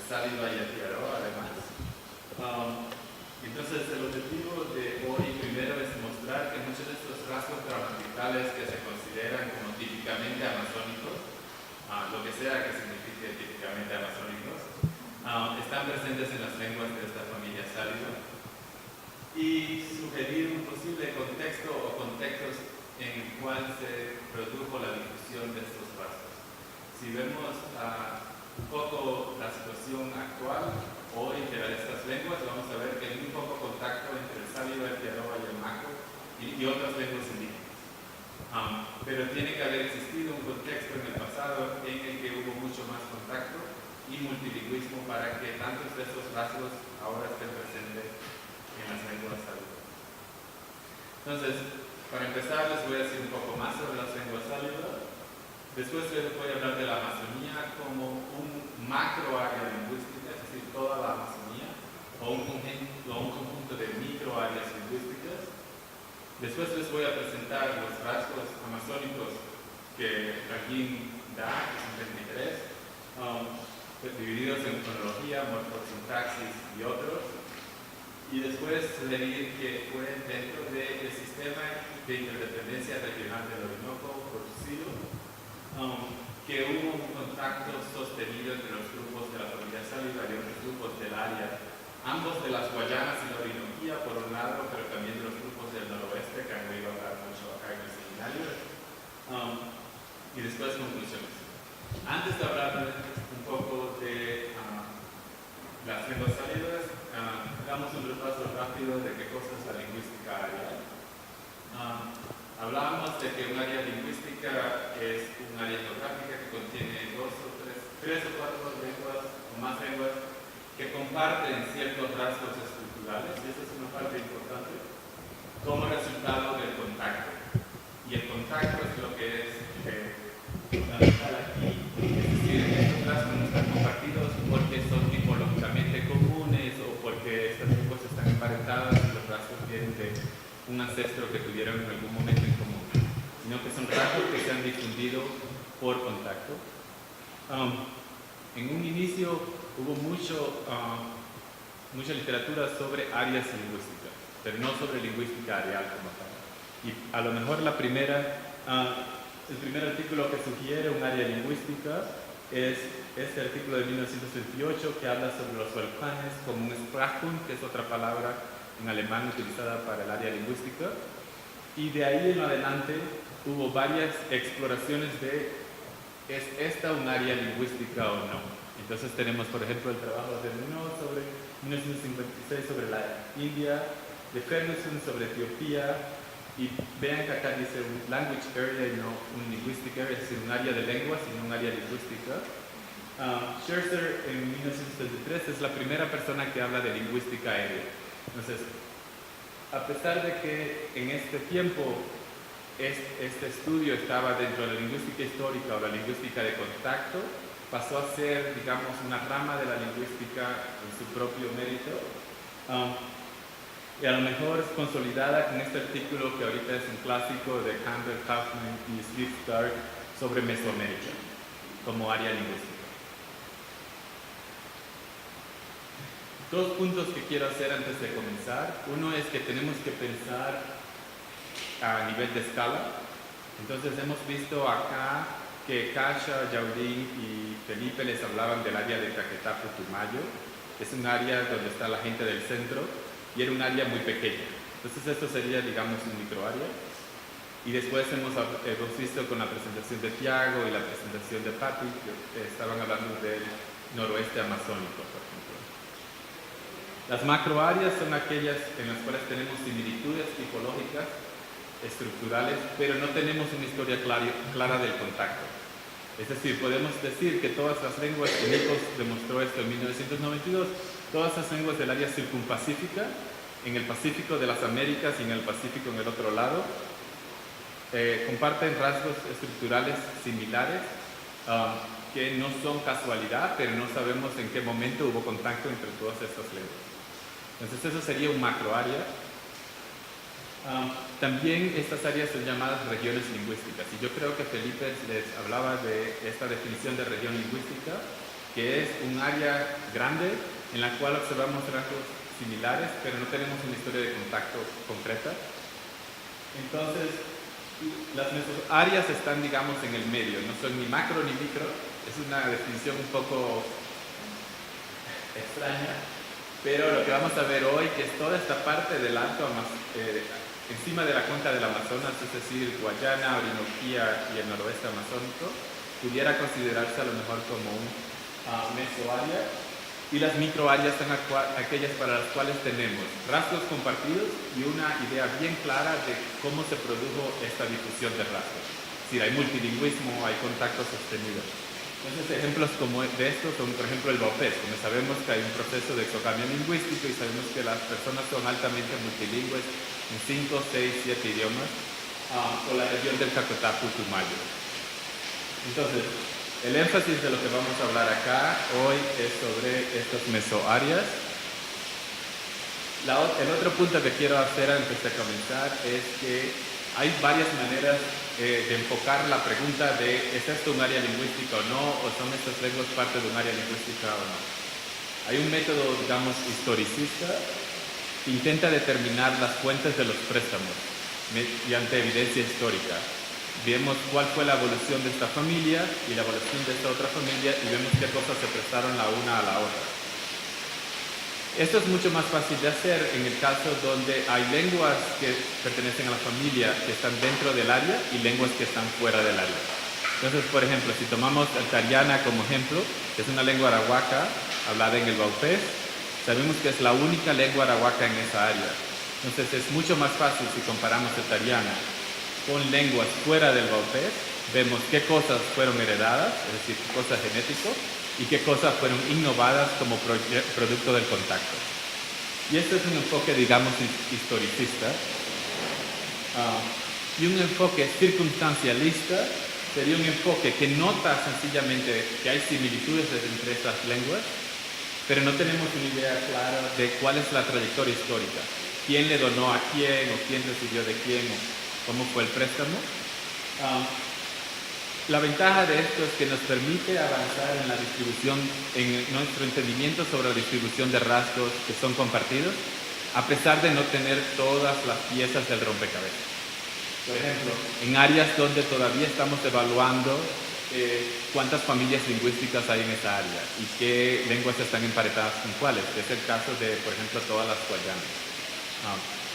Sáliva y Aotearoa, además. Entonces, el objetivo de hoy primero es mostrar que muchos de estos rasgos gramaticales que se consideran como típicamente amazónicos, lo que sea que signifique típicamente amazónicos, están presentes en las lenguas de esta familia sáliva, y sugerir un posible contexto o contextos en el cual se produjo la difusión de estos rasgos. Si vemos un poco la situación actual hoy de estas lenguas, vamos a ver que hay muy poco contacto entre el sáliva, el Aotearoa y el Maco y otras lenguas indígenas. Pero tiene que haber existido un contexto en el pasado en el que hubo mucho más contacto y multilingüismo para que tantos de estos rasgos ahora estén presentes en las lenguas sálivas. Entonces, para empezar, les voy a decir un poco más sobre las lenguas sálivas. Después les voy a hablar de la Amazonía como un macro área lingüística, es decir, toda la Amazonía, o un conjunto de micro áreas lingüísticas. Después les voy a presentar los rasgos amazónicos que Rankin da, que son 33, divididos en fonología, morfosintaxis y otros. Y después sugerir que fue dentro del sistema de interdependencia regional del Orinoco producido, que hubo un contacto sostenido entre los grupos de la familia sáliva y otros grupos del área, ambos de las Guayanas y la Orinoquía por un lado, pero también de los grupos del noroeste, que han oído hablar mucho acá en el seminario, y después conclusiones. Antes de hablar un poco de las lenguas sálivas, hagamos un repaso rápido de qué cosa es la lingüística área. Hablábamos de que un área lingüística es un área geográfica que contiene tres o cuatro lenguas o más lenguas que comparten ciertos rasgos estructurales, y esa es una parte importante, como resultado del contacto. Y el contacto es lo que es fundamental aquí, es decir, estos rasgos no están compartidos porque son tipológicamente comunes o porque estas lenguas están emparentadas y los rasgos vienen de un ancestro que tuvieron en algún momento en común, sino que son rasgos que se han difundido por contacto. En un inicio hubo mucha literatura sobre áreas lingüísticas, pero no sobre lingüística areal como tal. Y a lo mejor el primer artículo que sugiere un área lingüística es este artículo de 1928 que habla sobre los volcanes como un Sprachbund, que es otra palabra en alemán utilizada para el área lingüística, y de ahí en adelante hubo varias exploraciones de ¿es esta un área lingüística o no? Entonces tenemos, por ejemplo, el trabajo de Renaud sobre 1956 sobre la India, de Ferguson sobre Etiopía, y vean que acá dice un language area y no un linguistic area, es decir, un área de lengua, sino un área lingüística. Scherzer en 1973 es la primera persona que habla de lingüística aérea. Entonces, a pesar de que en este tiempo este estudio estaba dentro de la lingüística histórica o la lingüística de contacto, pasó a ser, digamos, una rama de la lingüística en su propio mérito, y a lo mejor es consolidada con este artículo que ahorita es un clásico de Campbell, Kaufman y Steve Stark sobre Mesoamérica como área lingüística. Dos puntos que quiero hacer antes de comenzar. Uno es que tenemos que pensar a nivel de escala. Entonces hemos visto acá que Kasia, Yaudín y Felipe les hablaban del área de Caquetá, Putumayo. Es un área donde está la gente del centro y era un área muy pequeña. Entonces esto sería, digamos, un microárea. Y después hemos visto con la presentación de Tiago y la presentación de Patti, que estaban hablando del noroeste amazónico, por ejemplo. Las macroáreas son aquellas en las cuales tenemos similitudes tipológicas, estructurales, pero no tenemos una historia clara del contacto. Es decir, podemos decir que todas las lenguas, y Nichols demostró esto en 1992, todas las lenguas del área circunpacífica, en el Pacífico de las Américas y en el Pacífico en el otro lado, comparten rasgos estructurales similares, que no son casualidad, pero no sabemos en qué momento hubo contacto entre todas estas lenguas. Entonces eso sería un macroárea. También estas áreas son llamadas regiones lingüísticas, y yo creo que Felipe les hablaba de esta definición de región lingüística, que que es un área grande en la cual observamos rasgos similares, pero no tenemos una historia de contacto concreta. Entonces, las mesoáreas están, digamos, en el medio, no son ni macro ni micro. Es una definición un poco extraña, pero lo que vamos a ver hoy, que es toda esta parte del alto encima de la cuenca del Amazonas, es decir, Guayana, Orinoquía y el noroeste amazónico, pudiera considerarse a lo mejor como un mesoárea, y las microáreas son aquellas para las cuales tenemos rasgos compartidos y una idea bien clara de cómo se produjo esta difusión de rasgos. Es decir, hay multilingüismo, hay contacto sostenido. Entonces, ejemplos como de estos son, por ejemplo, el baupés. Como sabemos que hay un proceso de exocambio lingüístico y sabemos que las personas son altamente multilingües en 5, 6, 7 idiomas, o la región del Cacotá-Putumayo. Entonces, el énfasis de lo que vamos a hablar acá hoy es sobre estas mesoáreas. El otro punto que quiero hacer antes de comenzar es que hay varias maneras de enfocar la pregunta de ¿es esto un área lingüística o no? ¿O son estas lenguas parte de un área lingüística o no? Hay un método, digamos, historicista que intenta determinar las fuentes de los préstamos mediante evidencia histórica. Vemos cuál fue la evolución de esta familia y la evolución de esta otra familia y vemos qué cosas se prestaron la una a la otra. Esto es mucho más fácil de hacer en el caso donde hay lenguas que pertenecen a la familia que están dentro del área y lenguas que están fuera del área. Entonces, por ejemplo, si tomamos el Tariana como ejemplo, que es una lengua arahuaca hablada en el Baupés, sabemos que es la única lengua arahuaca en esa área. Entonces, es mucho más fácil si comparamos el Tariana con lenguas fuera del Baupés, vemos qué cosas fueron heredadas, es decir, qué cosas genéticas, y qué cosas fueron innovadas como producto del contacto. Y este es un enfoque, digamos, historicista. Y un enfoque circunstancialista sería un enfoque que nota sencillamente que hay similitudes entre estas lenguas, pero no tenemos una idea clara de cuál es la trayectoria histórica. ¿Quién le donó a quién o quién recibió de quién o cómo fue el préstamo? La ventaja de esto es que nos permite avanzar en la distribución, en nuestro entendimiento sobre la distribución de rasgos que son compartidos, a pesar de no tener todas las piezas del rompecabezas. Por ejemplo, en áreas donde todavía estamos evaluando cuántas familias lingüísticas hay en esa área y qué lenguas están emparentadas con cuáles, que es el caso de, por ejemplo, todas las guayanas.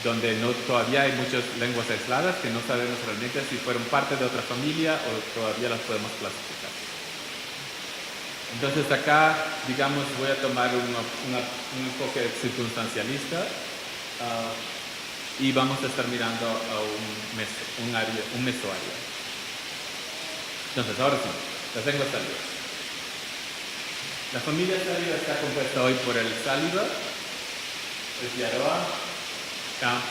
Donde todavía hay muchas lenguas aisladas que no sabemos realmente si fueron parte de otra familia o todavía las podemos clasificar. Entonces acá, digamos, voy a tomar un enfoque circunstancialista y vamos a estar mirando a un mesoárea. Entonces, ahora sí, las lenguas sálivas. La familia sáliva está compuesta hoy por el sáliva, el piaroa,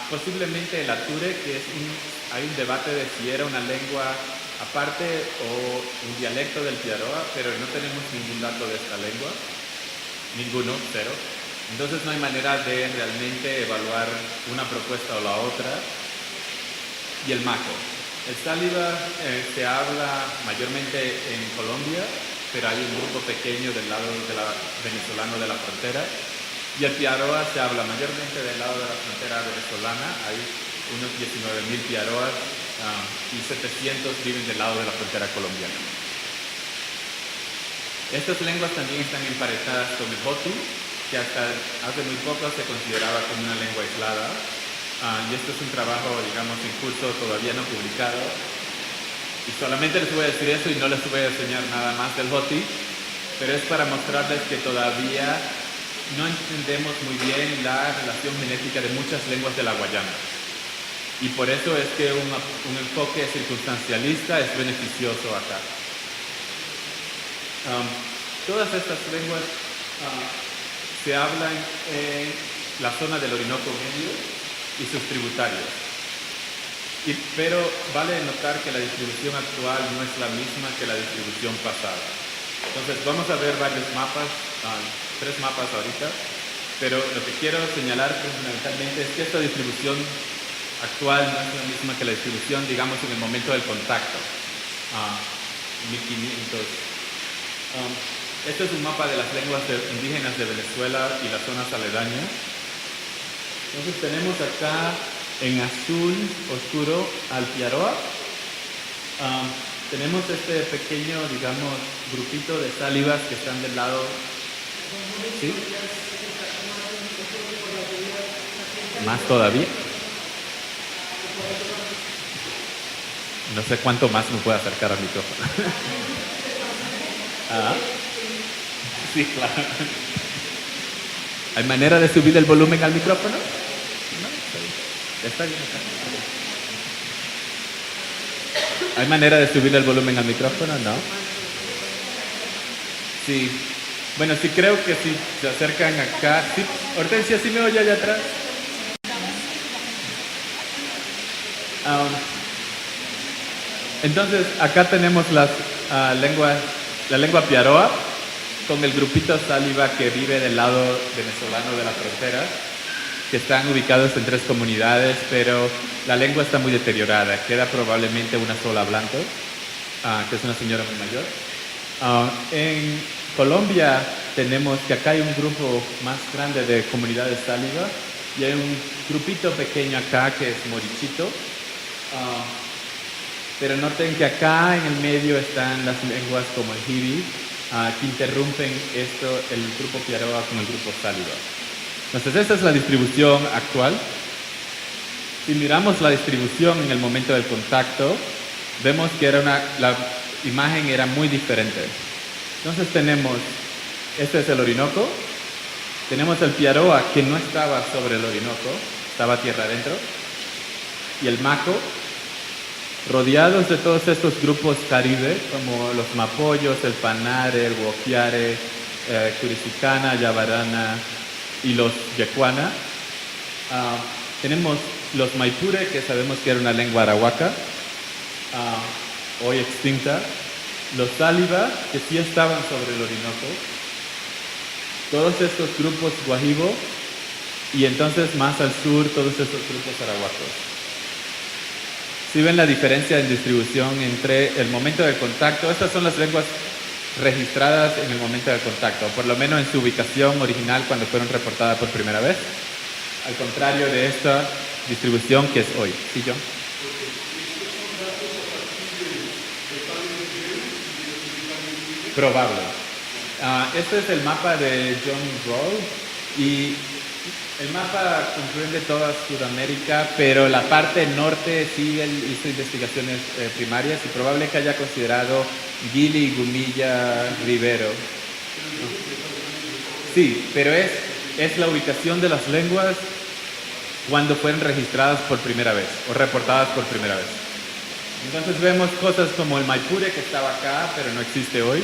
posiblemente el ature, que hay un debate de si era una lengua aparte o un dialecto del piaroa, pero no tenemos ningún dato de esta lengua, ninguno, cero. Entonces no hay manera de realmente evaluar una propuesta o la otra. Y el maco. El sáliva se habla mayormente en Colombia, pero hay un grupo pequeño del lado venezolano de la frontera. Y el piaroa se habla mayormente del lado de la frontera venezolana. Hay unos 19.000 piaroas y 700 viven del lado de la frontera colombiana. Estas lenguas también están emparentadas con el Hotu, que hasta hace muy poco se consideraba como una lengua aislada. Y esto es un trabajo, digamos, en curso todavía no publicado. Y solamente les voy a decir eso y no les voy a enseñar nada más del Hotu, pero es para mostrarles que todavía no entendemos muy bien la relación genética de muchas lenguas de la Guayana. Y por eso es que un enfoque circunstancialista es beneficioso acá. Todas estas lenguas se hablan en la zona del Orinoco Medio y sus tributarios. Pero vale notar que la distribución actual no es la misma que la distribución pasada. Entonces vamos a ver varios mapas, 3 mapas ahorita, pero lo que quiero señalar fundamentalmente es que esta distribución actual no es la misma que la distribución, digamos, en el momento del contacto, 1500. Este es un mapa de las lenguas indígenas de Venezuela y las zonas aledañas. Entonces tenemos acá en azul oscuro al Piaroa. Tenemos este pequeño, digamos, grupito de sálivas que están del lado... ¿Sí? Más todavía. No sé cuánto más me puedo acercar al micrófono. Sí, claro. ¿Hay manera de subir el volumen al micrófono? No, está bien acá. ¿Hay manera de subir el volumen al micrófono? No. Sí. Bueno, sí creo que si se acercan acá. Sí, Hortensia, ¿sí me oye allá atrás? Entonces, acá tenemos la lengua Piaroa, con el grupito sáliva que vive del lado venezolano de la frontera, que están ubicados en 3 comunidades, pero la lengua está muy deteriorada. Queda probablemente una sola hablante, que es una señora muy mayor. En Colombia tenemos que acá hay un grupo más grande de comunidades sáliva y hay un grupito pequeño acá que es Morichito. Pero noten que acá en el medio están las lenguas como el Hibi, que interrumpen el grupo Piaroa con el grupo sáliva. Entonces esta es la distribución actual. Si miramos la distribución en el momento del contacto, vemos que la imagen era muy diferente. Entonces tenemos, este es el Orinoco, tenemos el Piaroa que no estaba sobre el Orinoco, estaba tierra adentro, y el Maco, rodeados de todos estos grupos caribe, como los Mapoyos, el Panare, el Guapiare, Curicicana, Yabarana y los Yecuana. Tenemos los Maipure, que sabemos que era una lengua arahuaca, hoy extinta. Los Sáliva, que sí estaban sobre el Orinoco. Todos estos grupos Guajibo y entonces más al sur todos estos grupos arahuacos. ¿Sí ven la diferencia en distribución entre el momento del contacto? Estas son las lenguas registradas en el momento del contacto, por lo menos en su ubicación original cuando fueron reportadas por primera vez, al contrario de esta distribución que es hoy. ¿Sí, John? Probable. Este es el mapa de John Roll y el mapa comprende toda Sudamérica, pero la parte norte sí él hizo investigaciones primarias y probable que haya considerado Gili, Gumilla, Rivero. Sí, pero es la ubicación de las lenguas cuando fueron registradas por primera vez o reportadas por primera vez. Entonces vemos cosas como el Maipure que estaba acá, pero no existe hoy,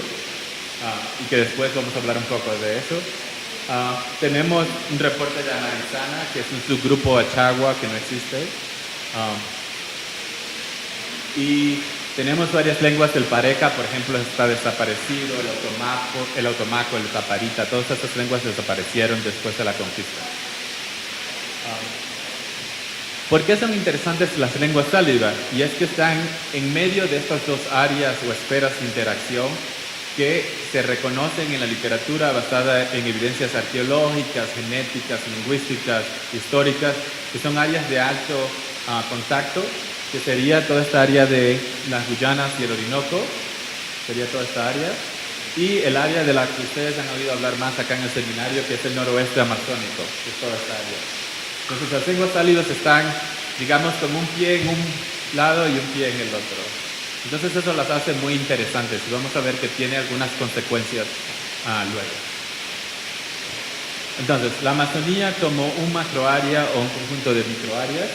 y que después vamos a hablar un poco de eso. Tenemos un reporte de Amarizana, que es un subgrupo Achagua que no existe. Y tenemos varias lenguas. El Pareca, por ejemplo, está desaparecido, el Otomaco, el Taparita, todas estas lenguas desaparecieron después de la conquista. ¿Por qué son interesantes las lenguas sáliva? Y es que están en medio de estas dos áreas o esferas de interacción que se reconocen en la literatura basada en evidencias arqueológicas, genéticas, lingüísticas, históricas, que son áreas de alto contacto, que sería toda esta área de las Guyanas y el Orinoco, sería toda esta área, y el área de la que ustedes han oído hablar más acá en el seminario, que es el noroeste amazónico, que es toda esta área. Entonces las lenguas sálivas están, digamos, con un pie en un lado y un pie en el otro. Entonces eso las hace muy interesantes y vamos a ver que tiene algunas consecuencias luego. Entonces, la Amazonía como un macroárea o un conjunto de microáreas.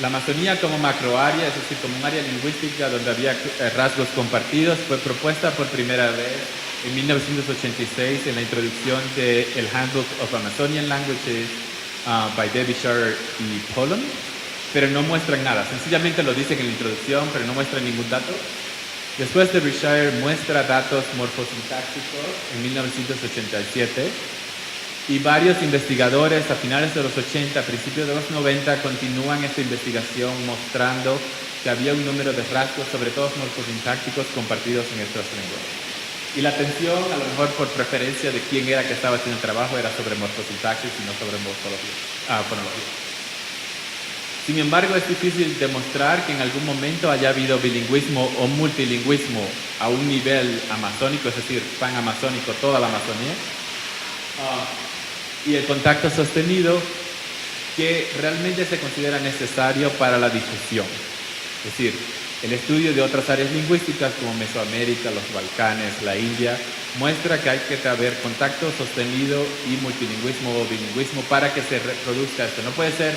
La Amazonía como macroárea, es decir, como un área lingüística donde había rasgos compartidos, fue propuesta por primera vez en 1986 en la introducción del Handbook of Amazonian Languages by Derbyshire y Poland. Pero no muestran nada, sencillamente lo dicen en la introducción, pero no muestran ningún dato. Después Derbyshire muestra datos morfosintácticos en 1987 y varios investigadores a finales de los 80, principios de los 90 continúan esta investigación mostrando que había un número de rasgos, sobre todo morfosintácticos, compartidos en estas lenguas. Y la atención, a lo mejor por preferencia de quién era que estaba haciendo el trabajo, era sobre morfosintaxis y no sobre fonología. Sin embargo, es difícil demostrar que en algún momento haya habido bilingüismo o multilingüismo a un nivel amazónico, es decir, pan-amazónico, toda la Amazonía, y el contacto sostenido que realmente se considera necesario para la difusión. Es decir, el estudio de otras áreas lingüísticas como Mesoamérica, los Balcanes, la India, muestra que hay que haber contacto sostenido y multilingüismo o bilingüismo para que se reproduzca esto. No puede ser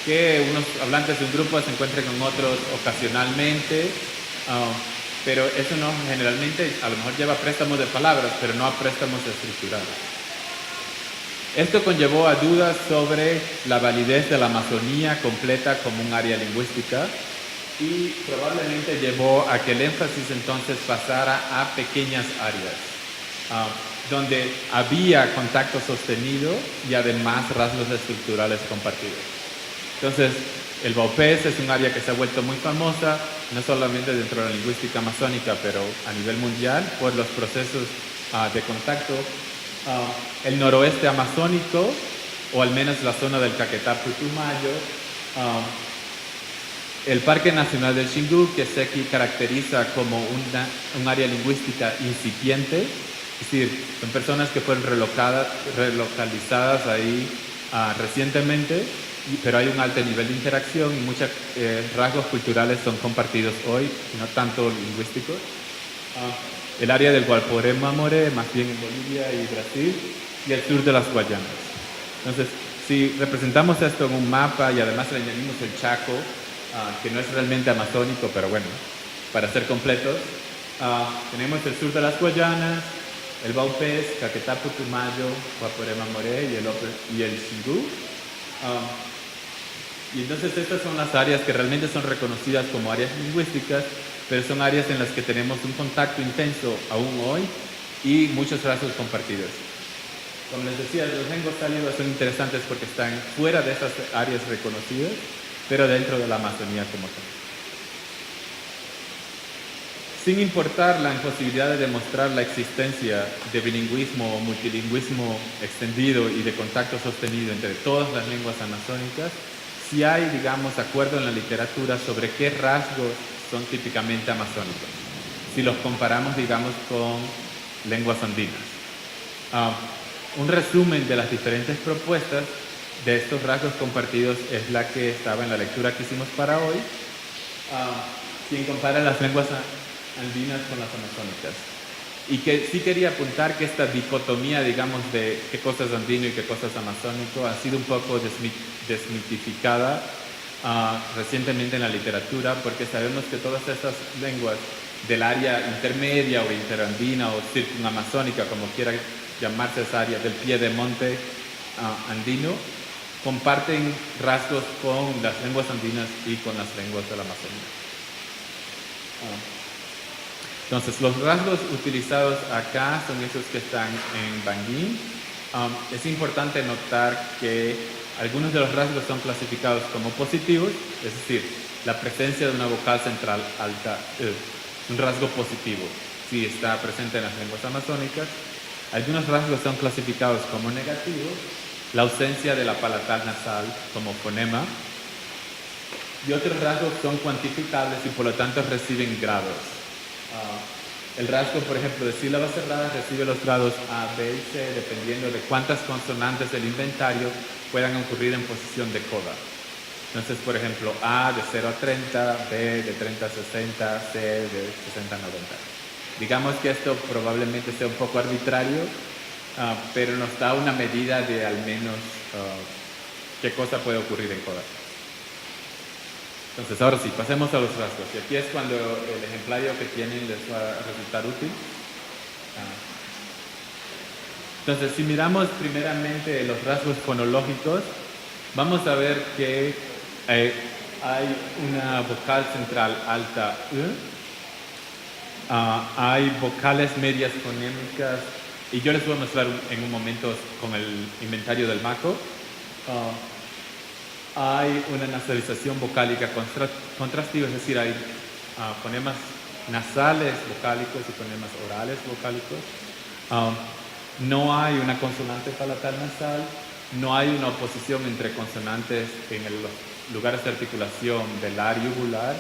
que unos hablantes de un grupo se encuentren con otros ocasionalmente, pero eso no, generalmente a lo mejor lleva a préstamos de palabras, pero no a préstamos estructurales. Esto conllevó a dudas sobre la validez de la Amazonía completa como un área lingüística y probablemente llevó a que el énfasis entonces pasara a pequeñas áreas, donde había contacto sostenido y además rasgos estructurales compartidos. Entonces, el Baupés es un área que se ha vuelto muy famosa, no solamente dentro de la lingüística amazónica, pero a nivel mundial, por los procesos de contacto. El noroeste amazónico, o al menos la zona del Caquetá Putumayo, el Parque Nacional del Xingu, que se caracteriza como un área lingüística incipiente, es decir, son personas que fueron relocalizadas ahí recientemente, pero hay un alto nivel de interacción y muchos rasgos culturales son compartidos hoy, no tanto lingüísticos. El área del Gualporé-Mamoré, más bien en Bolivia y Brasil, y el sur de las Guayanas. Entonces, si representamos esto en un mapa y además le añadimos el Chaco, que no es realmente amazónico, pero bueno, para ser completos, tenemos el sur de las Guayanas, el Baupés, Caquetá Putumayo, Gualporé-Mamoré y el Xingu. Y entonces estas son las áreas que realmente son reconocidas como áreas lingüísticas, pero son áreas en las que tenemos un contacto intenso aún hoy y muchos rasgos compartidos. Como les decía, los lenguas cálidas son interesantes porque están fuera de esas áreas reconocidas, pero dentro de la Amazonía como tal. Sin importar la imposibilidad de demostrar la existencia de bilingüismo o multilingüismo extendido y de contacto sostenido entre todas las lenguas amazónicas, sí hay, digamos, acuerdo en la literatura sobre qué rasgos son típicamente amazónicos, si los comparamos, digamos, con lenguas andinas. Un resumen de las diferentes propuestas de estos rasgos compartidos es la que estaba en la lectura que hicimos para hoy, quien compara las lenguas andinas con las amazónicas. Y que sí quería apuntar que esta dicotomía, digamos, de qué cosa es andino y qué cosa es amazónico ha sido un poco desmitificada recientemente en la literatura, porque sabemos que todas estas lenguas del área intermedia o interandina o circunamazónica, como quiera llamarse esa área del pie de monte andino, comparten rasgos con las lenguas andinas y con las lenguas de la Amazonía. Entonces, los rasgos utilizados acá son esos que están en Banguín. Es importante notar que algunos de los rasgos son clasificados como positivos, es decir, la presencia de una vocal central alta es un rasgo positivo si está presente en las lenguas amazónicas. Algunos rasgos son clasificados como negativos, la ausencia de la palatal nasal como fonema, y otros rasgos son cuantificables y por lo tanto reciben grados. El rasgo, por ejemplo, de sílabas cerradas recibe los grados A, B y C dependiendo de cuántas consonantes del inventario puedan ocurrir en posición de coda. Entonces, por ejemplo, A de 0 a 30, B de 30 a 60, C de 60 a 90. Digamos que esto probablemente sea un poco arbitrario, pero nos da una medida de al menos qué cosa puede ocurrir en coda. Entonces, ahora sí, pasemos a los rasgos. Y aquí es cuando el ejemplario que tienen les va a resultar útil. Entonces, si miramos primeramente los rasgos fonológicos, vamos a ver que hay una vocal central alta hay vocales medias fonémicas, y yo les voy a mostrar en un momento con el inventario del MACO. Hay una nasalización vocálica contrastiva, es decir, hay fonemas nasales vocálicos y fonemas orales vocálicos. No hay una consonante palatal nasal, no hay una oposición entre consonantes en los lugares de articulación velar y uvular,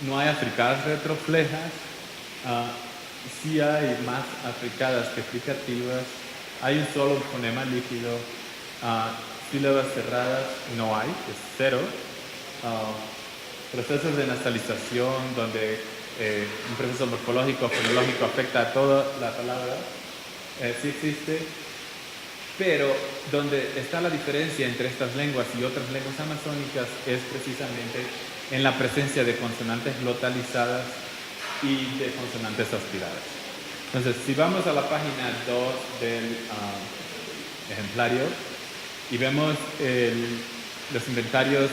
no hay africadas retroflejas, sí hay más africadas que fricativas, hay un solo fonema líquido, sílabas cerradas no hay, es cero. Procesos de nasalización donde un proceso morfológico, fonológico afecta a toda la palabra, sí existe, pero donde está la diferencia entre estas lenguas y otras lenguas amazónicas es precisamente en la presencia de consonantes glotalizadas y de consonantes aspiradas. Entonces, si vamos a la página 2 del ejemplario y vemos los inventarios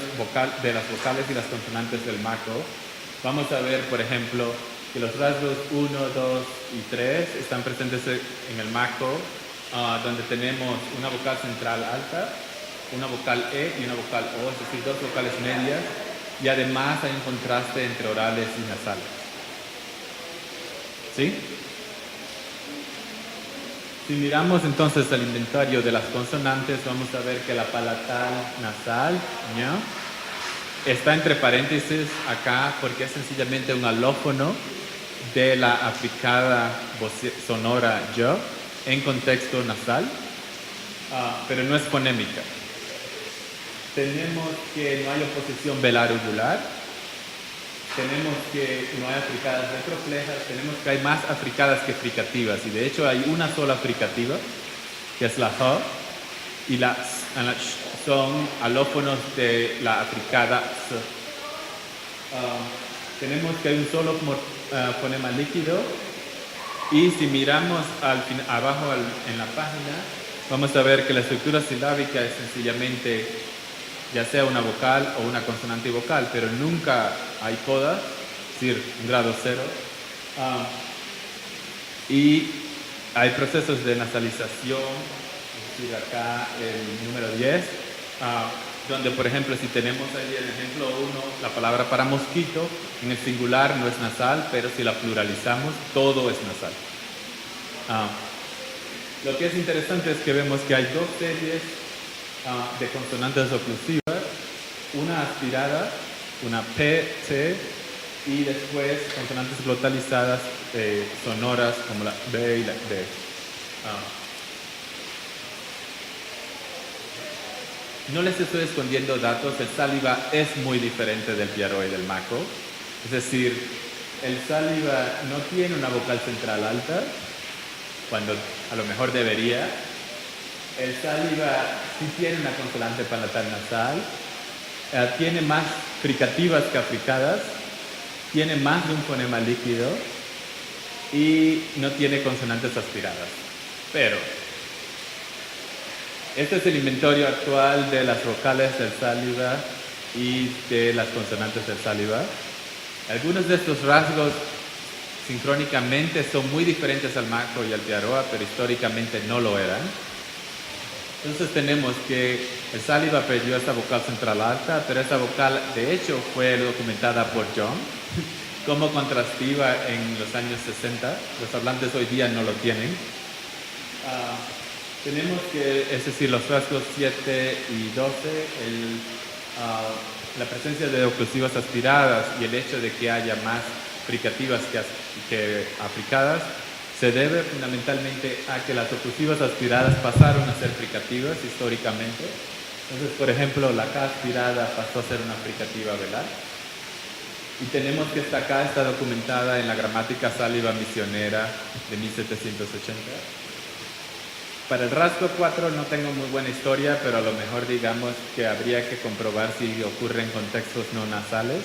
de las vocales y las consonantes del MACO, vamos a ver, por ejemplo, que los rasgos 1, 2 y 3 están presentes en el MACO, donde tenemos una vocal central alta, una vocal E y una vocal O, es decir, dos vocales medias, y además hay un contraste entre orales y nasales. ¿Sí? Si miramos entonces el inventario de las consonantes, vamos a ver que la palatal nasal, ¿no?, está entre paréntesis acá porque es sencillamente un alófono de la africada sonora yo en contexto nasal, pero no es fonémica. Tenemos que no hay oposición velar-uvular, tenemos que no hay africadas retroflejas, tenemos que hay más africadas que fricativas, y de hecho hay una sola fricativa, que es la H, y la sh son alófonos de la africada S. Tenemos que hay un solo fonema líquido, y si miramos abajo en la página, vamos a ver que la estructura silábica es sencillamente ya sea una vocal o una consonante vocal, pero nunca hay coda, es decir, un grado cero. Y hay procesos de nasalización, es decir, acá el número 10, donde, por ejemplo, si tenemos ahí el ejemplo 1, la palabra para mosquito, en el singular no es nasal, pero si la pluralizamos, todo es nasal. Lo que es interesante es que vemos que hay dos series de consonantes oclusivas, una aspirada, una P, T, y después consonantes glotalizadas sonoras como la B y la D. No les estoy escondiendo datos, el sáliva es muy diferente del piaro y del maco, es decir, el sáliva no tiene una vocal central alta, cuando a lo mejor debería. El sáliva sí tiene una consonante palatal nasal, tiene más fricativas que africadas, tiene más de un fonema líquido y no tiene consonantes aspiradas. Pero este es el inventario actual de las vocales del sáliva y de las consonantes del sáliva. Algunos de estos rasgos sincrónicamente son muy diferentes al maco y al piaroa, pero históricamente no lo eran. Entonces tenemos que el sáliva perdió esta vocal central alta, pero esta vocal de hecho fue documentada por John como contrastiva en los años 60. Los hablantes hoy día no lo tienen. Tenemos que, es decir, los rasgos 7 y 12, la presencia de oclusivas aspiradas y el hecho de que haya más fricativas que africadas se debe fundamentalmente a que las oclusivas aspiradas pasaron a ser fricativas históricamente. Entonces, por ejemplo, la K aspirada pasó a ser una fricativa velar. Y tenemos que esta K está documentada en la gramática sáliva misionera de 1780. Para el rasgo 4 no tengo muy buena historia, pero a lo mejor digamos que habría que comprobar si ocurre en contextos no nasales.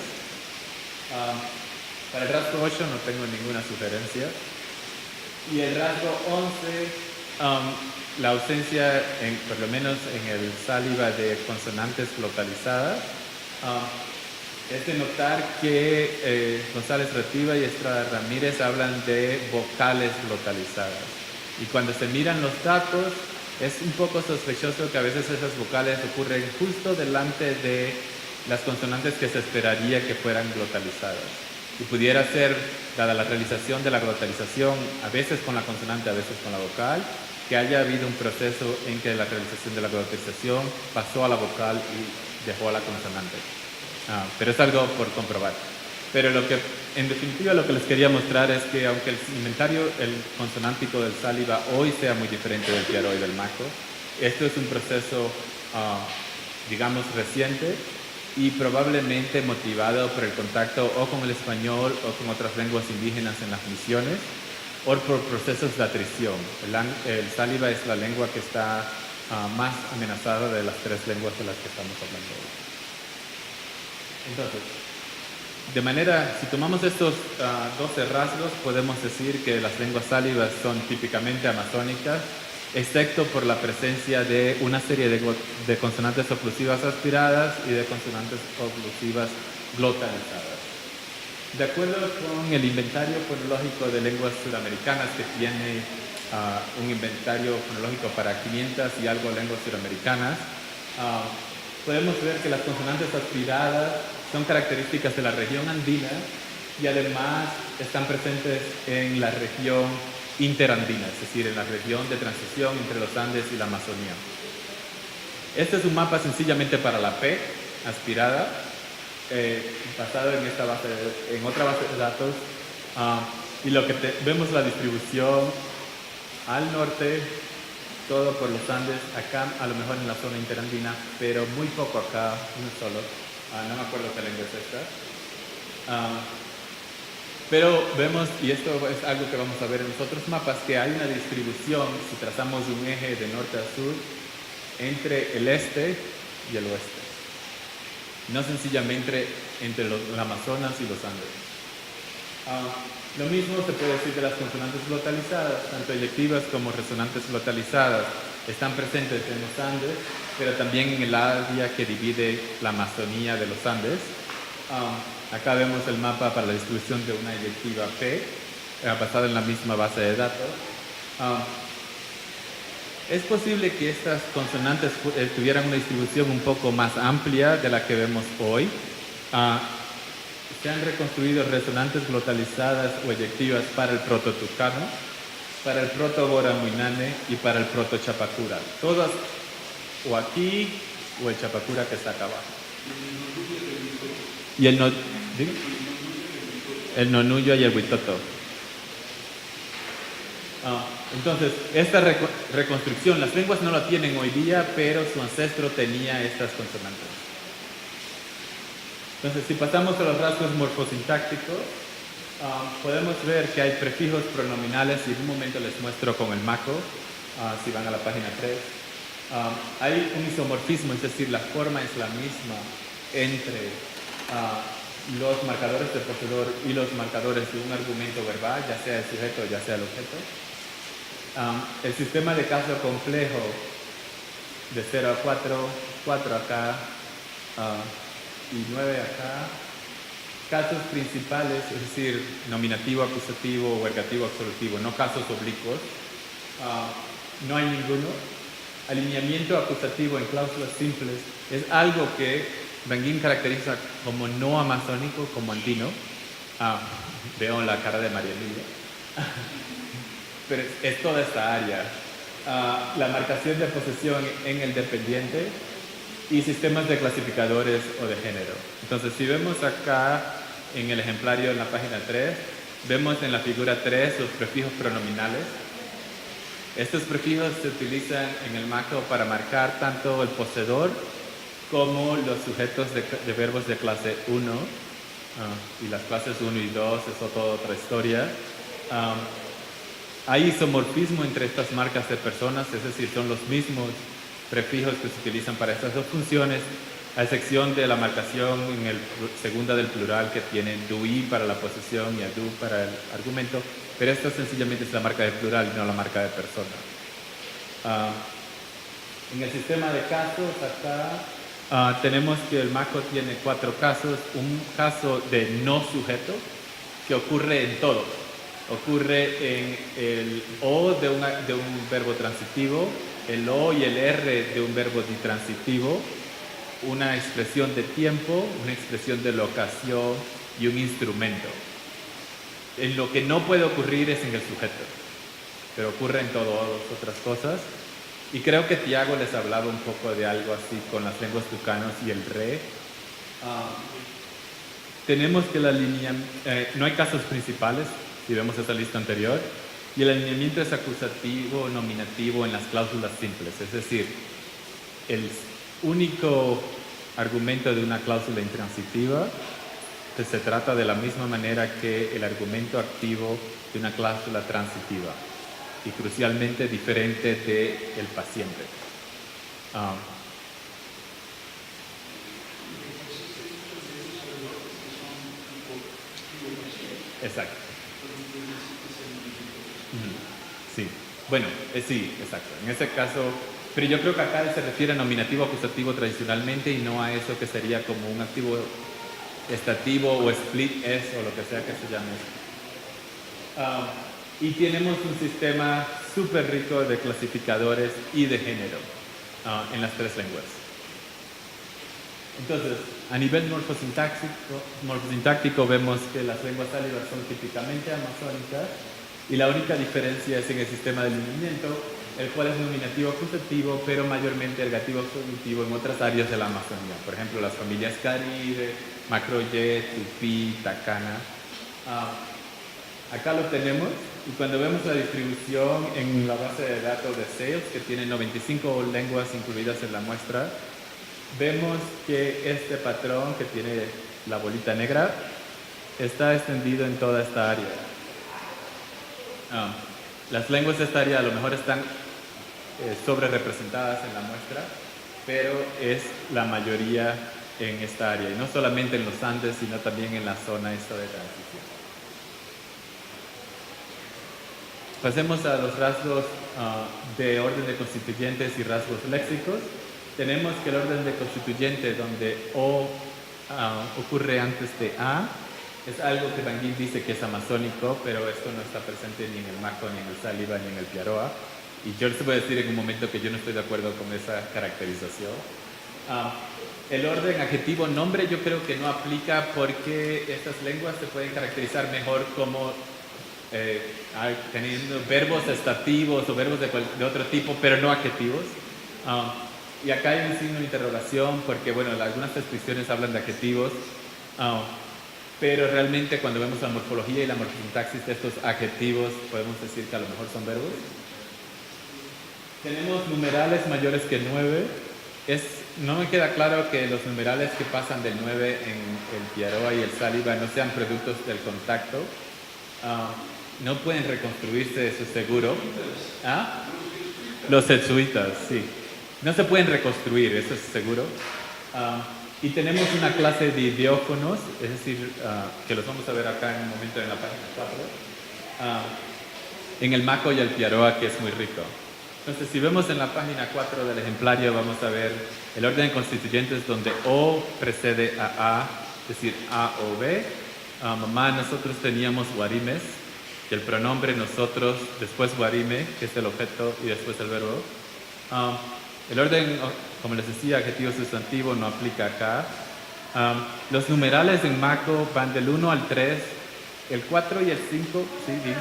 Para el rasgo 8 no tengo ninguna sugerencia. Y el rasgo 11, la ausencia, por lo menos en el sáliva, de consonantes glotalizadas, es de notar que González Retiva y Estrada Ramírez hablan de vocales glotalizadas. Y cuando se miran los datos, es un poco sospechoso que a veces esas vocales ocurren justo delante de las consonantes que se esperaría que fueran glotalizadas. Y pudiera ser, dada la realización de la glotalización, a veces con la consonante, a veces con la vocal, que haya habido un proceso en que la realización de la glotalización pasó a la vocal y dejó a la consonante. Pero es algo por comprobar. Pero en definitiva, lo que les quería mostrar es que aunque el inventario, el consonántico del Saliva hoy sea muy diferente del Piaro y del Maco, esto es un proceso, digamos, reciente y probablemente motivado por el contacto o con el español o con otras lenguas indígenas en las misiones o por procesos de atrición. El Saliva es la lengua que está más amenazada de las tres lenguas de las que estamos hablando hoy. Entonces, si tomamos estos 12 rasgos, podemos decir que las lenguas sálivas son típicamente amazónicas, excepto por la presencia de una serie de consonantes oclusivas aspiradas y de consonantes oclusivas glotalizadas. De acuerdo con el inventario fonológico de lenguas suramericanas, que tiene un inventario fonológico para 500 y algo lenguas suramericanas, podemos ver que las consonantes aspiradas son características de la región andina y además están presentes en la región interandina, es decir, en la región de transición entre los Andes y la Amazonía. Este es un mapa sencillamente para la P aspirada, basado en otra base de datos, y lo que vemos la distribución al norte, todo por los Andes, acá a lo mejor en la zona interandina, pero muy poco acá, uno solo. No me acuerdo qué lengua es esta. Pero vemos, y esto es algo que vamos a ver en los otros mapas, que hay una distribución, si trazamos un eje de norte a sur, entre el este y el oeste. No sencillamente entre el Amazonas y los Andes. Lo mismo se puede decir de las consonantes glotalizadas, tanto eyectivas como resonantes glotalizadas. Están presentes en los Andes, pero también en el área que divide la Amazonía de los Andes. Acá vemos el mapa para la distribución de una eyectiva P, basada en la misma base de datos. Es posible que estas consonantes tuvieran una distribución un poco más amplia de la que vemos hoy. Se han reconstruido resonantes glotalizadas o eyectivas para el proto-tucano, para el proto-boramuinane y para el proto-chapacura. Todas o aquí o el chapacura que está acá abajo. Y el nonuyo y el huitoto. Entonces, esta reconstrucción, las lenguas no la tienen hoy día, pero su ancestro tenía estas consonantes. Entonces, si pasamos a los rasgos morfosintácticos, podemos ver que hay prefijos pronominales, y en un momento les muestro con el maco, si van a la página 3. Hay un isomorfismo, es decir, la forma es la misma entre los marcadores del poseedor y los marcadores de un argumento verbal, ya sea el sujeto o ya sea el objeto. El sistema de caso complejo de 0 a 4, 4 acá y 9 acá. Casos principales, es decir, nominativo, acusativo o ergativo, absolutivo, no casos oblicuos. No hay ninguno. Alineamiento acusativo en cláusulas simples es algo que Benguín caracteriza como no amazónico, como andino. Veo la cara de María Emilia. Pero es toda esta área. La marcación de posesión en el dependiente y sistemas de clasificadores o de género. Entonces, si vemos acá en el ejemplario en la página 3, vemos en la figura 3 los prefijos pronominales. Estos prefijos se utilizan en el macro para marcar tanto el poseedor como los sujetos de verbos de clase 1, y las clases 1 y 2, eso es toda otra historia. Hay isomorfismo entre estas marcas de personas, es decir, son los mismos prefijos que se utilizan para estas dos funciones, a excepción de la marcación en el segunda del plural que tiene dui para la posesión y adu para el argumento, pero esta sencillamente es la marca de plural y no la marca de persona. En el sistema de casos acá tenemos que el maco tiene 4 casos. Un caso de no sujeto que ocurre en todo. Ocurre en el o de un verbo transitivo, el o y el r de un verbo ditransitivo, una expresión de tiempo, una expresión de locación y un instrumento. En lo que no puede ocurrir es en el sujeto, pero ocurre en todas otras cosas. Y creo que Tiago les hablaba un poco de algo así con las lenguas tucanos y el re. Tenemos que no hay casos principales, si vemos esa lista anterior, y el alineamiento es acusativo o nominativo en las cláusulas simples, es decir, el único argumento de una cláusula intransitiva se trata de la misma manera que el argumento activo de una cláusula transitiva y crucialmente diferente del paciente. Exacto. Sí, bueno, sí, exacto. En ese caso, pero yo creo que acá se refiere a nominativo acusativo tradicionalmente y no a eso que sería como un activo estativo o split S o lo que sea que se llame. Y tenemos un sistema súper rico de clasificadores y de género en las tres lenguas. Entonces, a nivel morfosintáctico vemos que las lenguas sálivas son típicamente amazónicas y la única diferencia es en el sistema de alineamiento, el cual es nominativo acusativo, pero mayormente ergativo acusativo en otras áreas de la Amazonía. Por ejemplo, las familias Caribe, Macroyet, Tupí, Tacana. Acá lo tenemos y cuando vemos la distribución en la base de datos de SAILS, que tiene 95 lenguas incluidas en la muestra, vemos que este patrón que tiene la bolita negra está extendido en toda esta área. Las lenguas de esta área a lo mejor están sobre representadas en la muestra, pero es la mayoría en esta área, y no solamente en los Andes, sino también en la zona esta de transición. Pasemos a los rasgos de orden de constituyentes y rasgos léxicos. Tenemos que el orden de constituyente, donde O ocurre antes de A, es algo que Van Gil dice que es amazónico, pero esto no está presente ni en el Maco, ni en el Sáliva, ni en el Piaroa. Y yo les voy a decir en un momento que yo no estoy de acuerdo con esa caracterización. El orden adjetivo-nombre yo creo que no aplica porque estas lenguas se pueden caracterizar mejor como teniendo verbos estativos o verbos de otro tipo, pero no adjetivos. Y acá hay un signo de interrogación porque, bueno, algunas descripciones hablan de adjetivos, pero realmente cuando vemos la morfología y la morfosintaxis de estos adjetivos, podemos decir que a lo mejor son verbos. Tenemos numerales mayores que 9. No me queda claro que los numerales que pasan del 9 en el Piaroa y el Sáliva no sean productos del contacto. No pueden reconstruirse, eso es seguro. Los jesuitas, sí. No se pueden reconstruir, eso es seguro. Y tenemos una clase de idiófonos, es decir, que los vamos a ver acá en un momento en la página 4, en el Maco y el Piaroa, que es muy rico. Entonces, si vemos en la página 4 del ejemplario, vamos a ver el orden de constituyentes donde O precede a A, es decir, A o B. Mamá, nosotros teníamos guarimes, y el pronombre nosotros, después guarime, que es el objeto, y después el verbo. El orden, como les decía, adjetivo sustantivo no aplica acá. Los numerales en Maco van del 1 al 3, el 4 y el 5, sí, bien.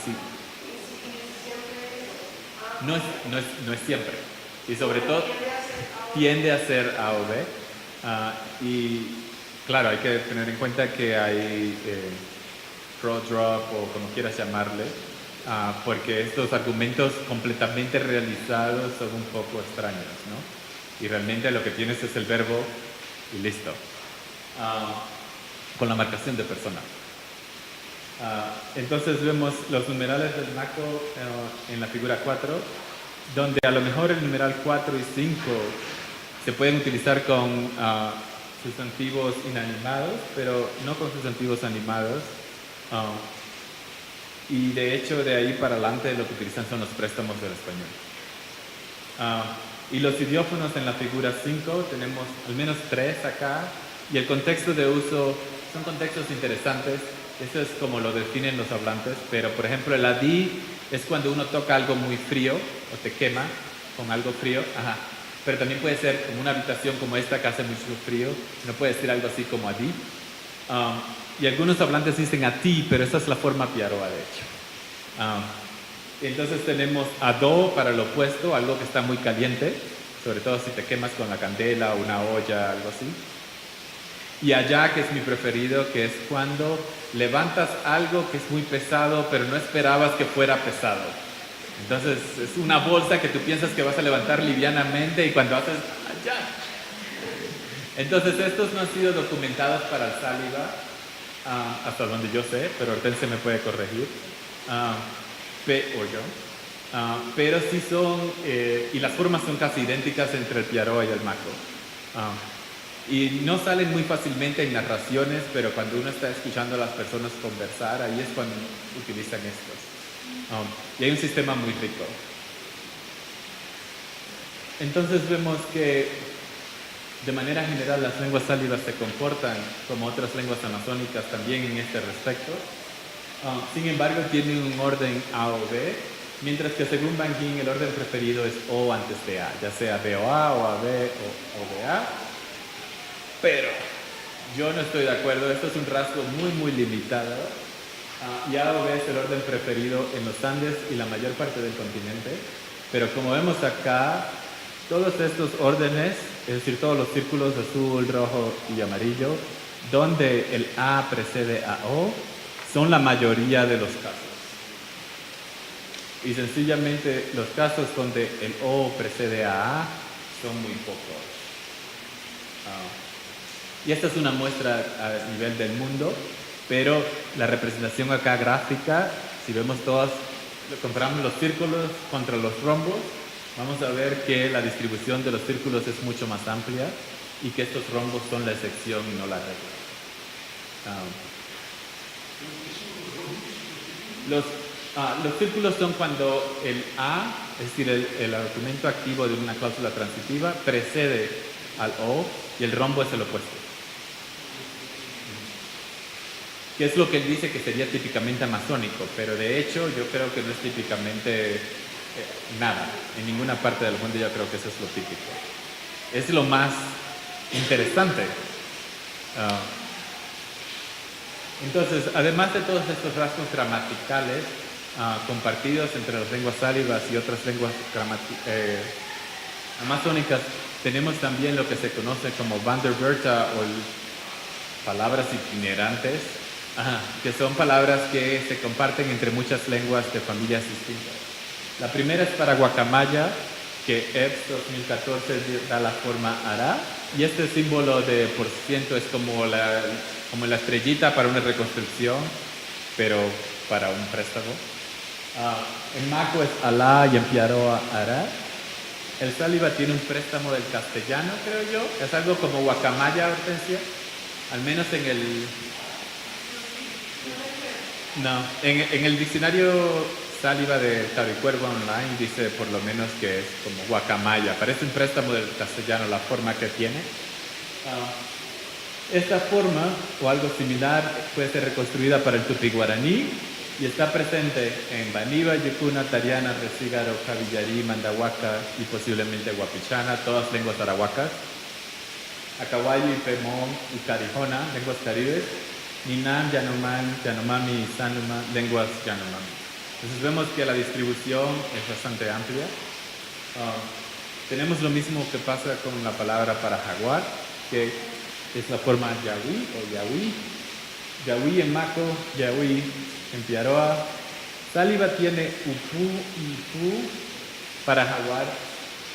Sí. No es siempre. Y sobre todo tiende a ser A o B. Y claro, hay que tener en cuenta que hay pro-drop o como quieras llamarle, porque estos argumentos completamente realizados son un poco extraños, ¿no? Y realmente lo que tienes es el verbo y listo, con la marcación de persona. Entonces vemos los numerales del Maco en la figura 4, donde a lo mejor el numeral 4 y 5 se pueden utilizar con sustantivos inanimados, pero no con sustantivos animados. Y de hecho de ahí para adelante lo que utilizan son los préstamos del español. Y los idiófonos en la figura 5 tenemos al menos 3 acá, y el contexto de uso son contextos interesantes. Eso es como lo definen los hablantes, pero por ejemplo el adí es cuando uno toca algo muy frío o te quema, con algo frío, ajá. Pero también puede ser como una habitación como esta que hace mucho frío, no puede decir algo así como adi. Y algunos hablantes dicen a ti, pero esa es la forma piaroa, de hecho. Entonces tenemos ado para lo opuesto, algo que está muy caliente, sobre todo si te quemas con la candela o una olla, algo así. Y allá, que es mi preferido, que es cuando levantas algo que es muy pesado, pero no esperabas que fuera pesado. Entonces es una bolsa que tú piensas que vas a levantar livianamente y cuando haces allá. Entonces estos no han sido documentados para el sáliva, hasta donde yo sé, pero Hortense me puede corregir, o yo. Pero sí son, y las formas son casi idénticas entre el piaroa y el maco. Y no salen muy fácilmente en narraciones, pero cuando uno está escuchando a las personas conversar, ahí es cuando utilizan estos. Y hay un sistema muy rico. Entonces vemos que de manera general las lenguas sálivas se comportan como otras lenguas amazónicas también en este respecto. Sin embargo, tienen un orden A o B, mientras que según Van Gin el orden preferido es O antes de A, ya sea BOA o AB o BA. Pero yo no estoy de acuerdo, esto es un rasgo muy limitado. Y A o B es el orden preferido en los Andes y la mayor parte del continente. Pero como vemos acá, todos estos órdenes, es decir, todos los círculos azul, rojo y amarillo, donde el A precede a O, son la mayoría de los casos. Y sencillamente los casos donde el O precede a son muy pocos. Y esta es una muestra a nivel del mundo, pero la representación acá gráfica, si vemos todas, comparamos los círculos contra los rombos, vamos a ver que la distribución de los círculos es mucho más amplia y que estos rombos son la excepción y no la regla. Los círculos son cuando el A, es decir, el argumento activo de una cláusula transitiva, precede al O y el rombo es el opuesto. Que es lo que él dice que sería típicamente amazónico, pero de hecho yo creo que no es típicamente nada. En ninguna parte del mundo yo creo que eso es lo típico. Es lo más interesante. Entonces, además de todos estos rasgos gramaticales compartidos entre las lenguas sálivas y otras lenguas amazónicas, tenemos también lo que se conoce como Van der Wörter o palabras itinerantes, que son palabras que se comparten entre muchas lenguas de familias distintas. La primera es para guacamaya, que EBS 2014 da la forma ARA, y este símbolo de por ciento es como la estrellita para una reconstrucción, pero para un préstamo. En maco es alá y en piaroa ARA. El sáliva tiene un préstamo del castellano, creo yo. Es algo como guacamaya, Hortensia. Al menos en el diccionario sáliva de Tabicuervo Online dice por lo menos que es como guacamaya. Parece un préstamo del castellano la forma que tiene. Esta forma o algo similar puede ser reconstruida para el tupi-guaraní y está presente en Baniba, Yucuna, Tariana, Recígaro, Cavillarí, Mandahuaca y posiblemente Guapichana, todas lenguas arahuacas. Acahuayo, Pemón y Carijona, lenguas caribes. Ninam, Yanomami y Sanuma, lenguas Yanomami. Entonces vemos que la distribución es bastante amplia. Tenemos lo mismo que pasa con la palabra para jaguar, que es la forma yahui o yahui. Yahui en maco, yahui en piaroa. Sáliva tiene upu y pu para jaguar,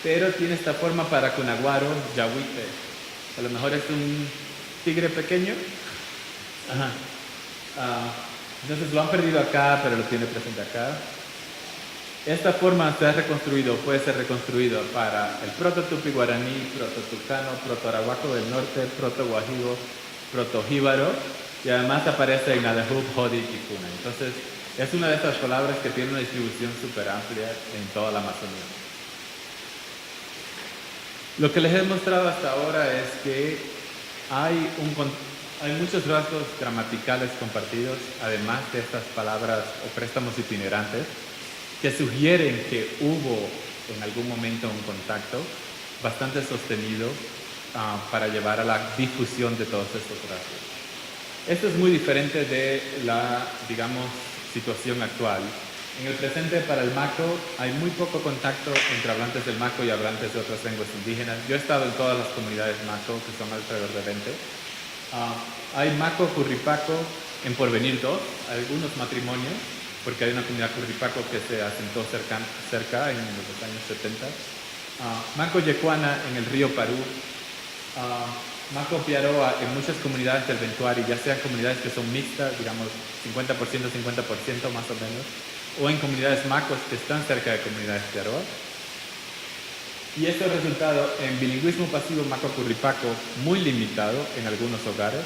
pero tiene esta forma para cunaguaro, yahuite. A lo mejor es un tigre pequeño. Entonces lo han perdido acá, pero lo tiene presente acá. Esta forma se ha reconstruido, puede ser reconstruido para el proto-tupi-guaraní, proto-tucano, proto-arahuaco del norte, proto-guajibo, proto-jíbaro, y además aparece en Nadahub, Jodi y Cuna. Entonces es una de estas palabras que tiene una distribución súper amplia en toda la Amazonía. Lo que les he mostrado hasta ahora es que hay muchos rasgos gramaticales compartidos, además de estas palabras o préstamos itinerantes, que sugieren que hubo en algún momento un contacto bastante sostenido para llevar a la difusión de todos estos rasgos. Esto es muy diferente de la, digamos, situación actual. En el presente, para el Maco, hay muy poco contacto entre hablantes del Maco y hablantes de otras lenguas indígenas. Yo he estado en todas las comunidades Maco, que son alrededor de 20. Hay Maco Curripaco en Porvenir 2, algunos matrimonios, porque hay una comunidad Curripaco que se asentó cerca en los años 70. Maco Yecuana en el río Parú. Maco Piaroa en muchas comunidades del Ventuari, ya sean comunidades que son mixtas, digamos 50%, 50% más o menos, o en comunidades macos que están cerca de comunidades Piaroa. Y esto ha resultado en bilingüismo pasivo maco-curripaco muy limitado en algunos hogares,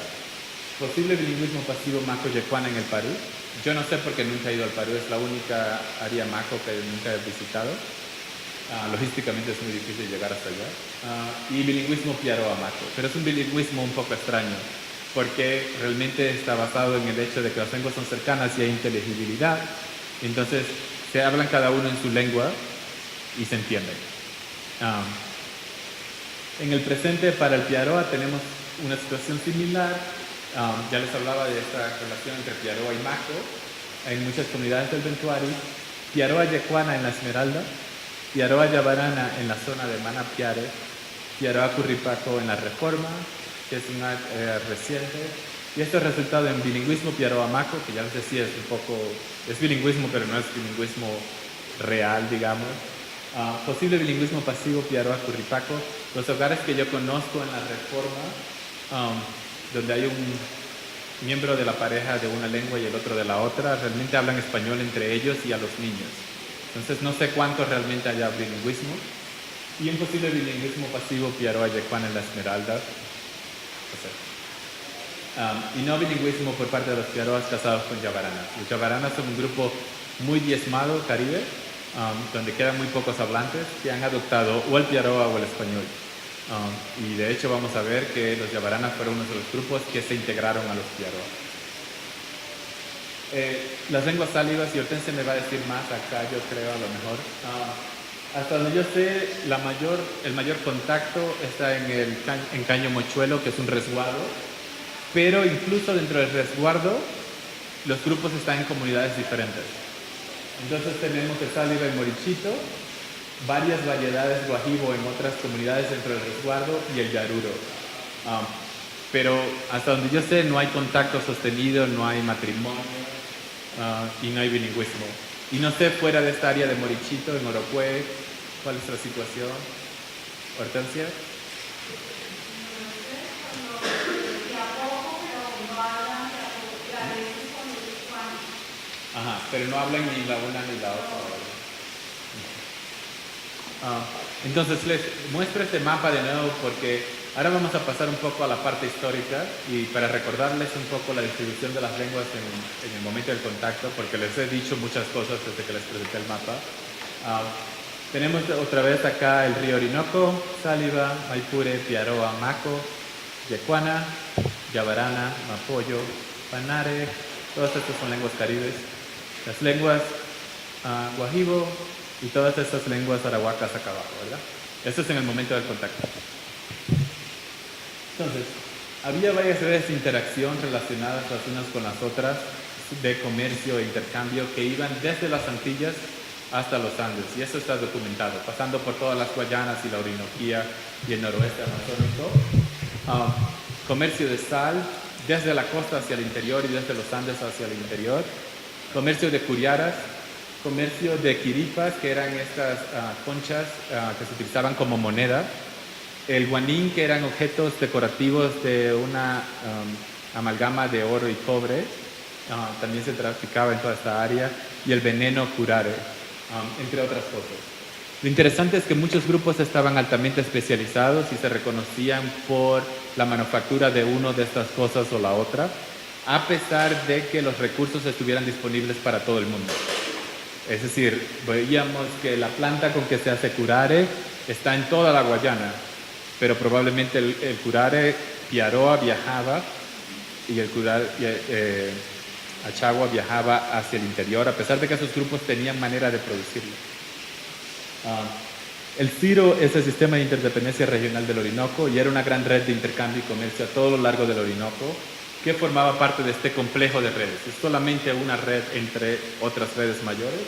posible bilingüismo pasivo maco-yecuana en el Perú. Yo no sé porque nunca he ido al Perú, es la única área maco que nunca he visitado. Logísticamente es muy difícil llegar hasta allá. Y bilingüismo piaroa maco, pero es un bilingüismo un poco extraño, porque realmente está basado en el hecho de que las lenguas son cercanas y hay inteligibilidad. Entonces se hablan cada uno en su lengua y se entienden. En el presente, para el piaroa tenemos una situación similar. Ya les hablaba de esta relación entre piaroa y maco en muchas comunidades del Ventuari. Piaroa yecuana en la Esmeralda, Piaroa Yabarana en la zona de Manapiare, Piaroa Curripaco en la Reforma, que es una reciente, y esto ha resultado en bilingüismo Piaroa Maco, que ya les decía es bilingüismo, pero no es bilingüismo real, digamos. Posible bilingüismo pasivo Piaroa Curripaco. Los hogares que yo conozco en la Reforma, donde hay un miembro de la pareja de una lengua y el otro de la otra, realmente hablan español entre ellos y a los niños. Entonces no sé cuánto realmente haya bilingüismo. Y un posible bilingüismo pasivo Piaroa Yecuana en la Esmeralda. Y no bilingüismo por parte de los piaroas casados con yavaranas. Los yavaranas son un grupo muy diezmado caribe, donde quedan muy pocos hablantes que han adoptado o el piaroa o el español. Y de hecho vamos a ver que los yavaranas fueron uno de los grupos que se integraron a los piaroa. Las lenguas sálivas, y Hortensia me va a decir más acá, yo creo, a lo mejor. Hasta donde yo sé, el mayor contacto está en Caño Mochuelo, que es un resguardo, pero incluso dentro del resguardo, los grupos están en comunidades diferentes. Entonces tenemos el sáliva y morichito, varias variedades guajibo en otras comunidades dentro del resguardo y el yaruro. Pero hasta donde yo sé, no hay contacto sostenido, no hay matrimonio. Y no hay bilingüismo. Y no sé, fuera de esta área de Morichito, en Oropué, ¿cuál es la situación? ¿Hortensia? Ajá, pero no hablan ni la una ni la otra. Entonces les muestro este mapa de nuevo porque ahora vamos a pasar un poco a la parte histórica y para recordarles un poco la distribución de las lenguas en el momento del contacto, porque les he dicho muchas cosas desde que les presenté el mapa. Tenemos otra vez acá el río Orinoco, Sáliva, Maipure, Piaroa, Maco, Yecuana, Yabarana, Mapoyo, Panare, todas estas son lenguas caribes. Las lenguas guajibo y todas estas lenguas arahuacas acá abajo, ¿verdad? Esto es en el momento del contacto. Entonces, había varias redes de interacción relacionadas las unas con las otras, de comercio e intercambio, que iban desde las Antillas hasta los Andes, y eso está documentado, pasando por todas las Guayanas y la Orinoquía y el noroeste amazónico. Comercio de sal desde la costa hacia el interior y desde los Andes hacia el interior. Comercio de curiaras, comercio de quiripas, que eran estas conchas que se utilizaban como moneda. El guanín, que eran objetos decorativos de una amalgama de oro y cobre, también se traficaba en toda esta área. Y el veneno curare, entre otras cosas. Lo interesante es que muchos grupos estaban altamente especializados y se reconocían por la manufactura de una de estas cosas o la otra, a pesar de que los recursos estuvieran disponibles para todo el mundo. Es decir, veíamos que la planta con que se hace curare está en toda la Guayana, pero probablemente el curare piaroa viajaba y el curare achagua viajaba hacia el interior, a pesar de que esos grupos tenían manera de producirlo. El CIRO es el Sistema de Interdependencia Regional del Orinoco y era una gran red de intercambio y comercio a todo lo largo del Orinoco que formaba parte de este complejo de redes. Es solamente una red entre otras redes mayores.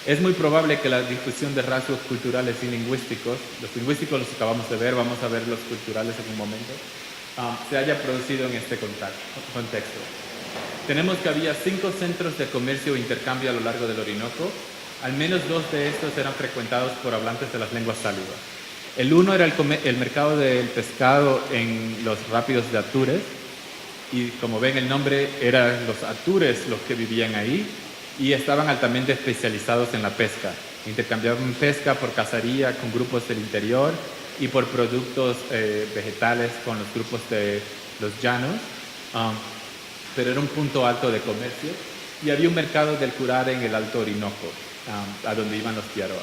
Es muy probable que la difusión de rasgos culturales y lingüísticos, los lingüísticos los acabamos de ver, vamos a ver los culturales en un momento, se haya producido en este contexto. Tenemos que había 5 centros de comercio e intercambio a lo largo del Orinoco. Al menos 2 de estos eran frecuentados por hablantes de las lenguas sáliva. El uno era el mercado del pescado en los rápidos de Atures, y como ven el nombre, eran los atures los que vivían ahí y estaban altamente especializados en la pesca. Intercambiaban pesca por cacería con grupos del interior y por productos vegetales con los grupos de los llanos, pero era un punto alto de comercio. Y había un mercado del curare en el Alto Orinoco, a donde iban los piaroa.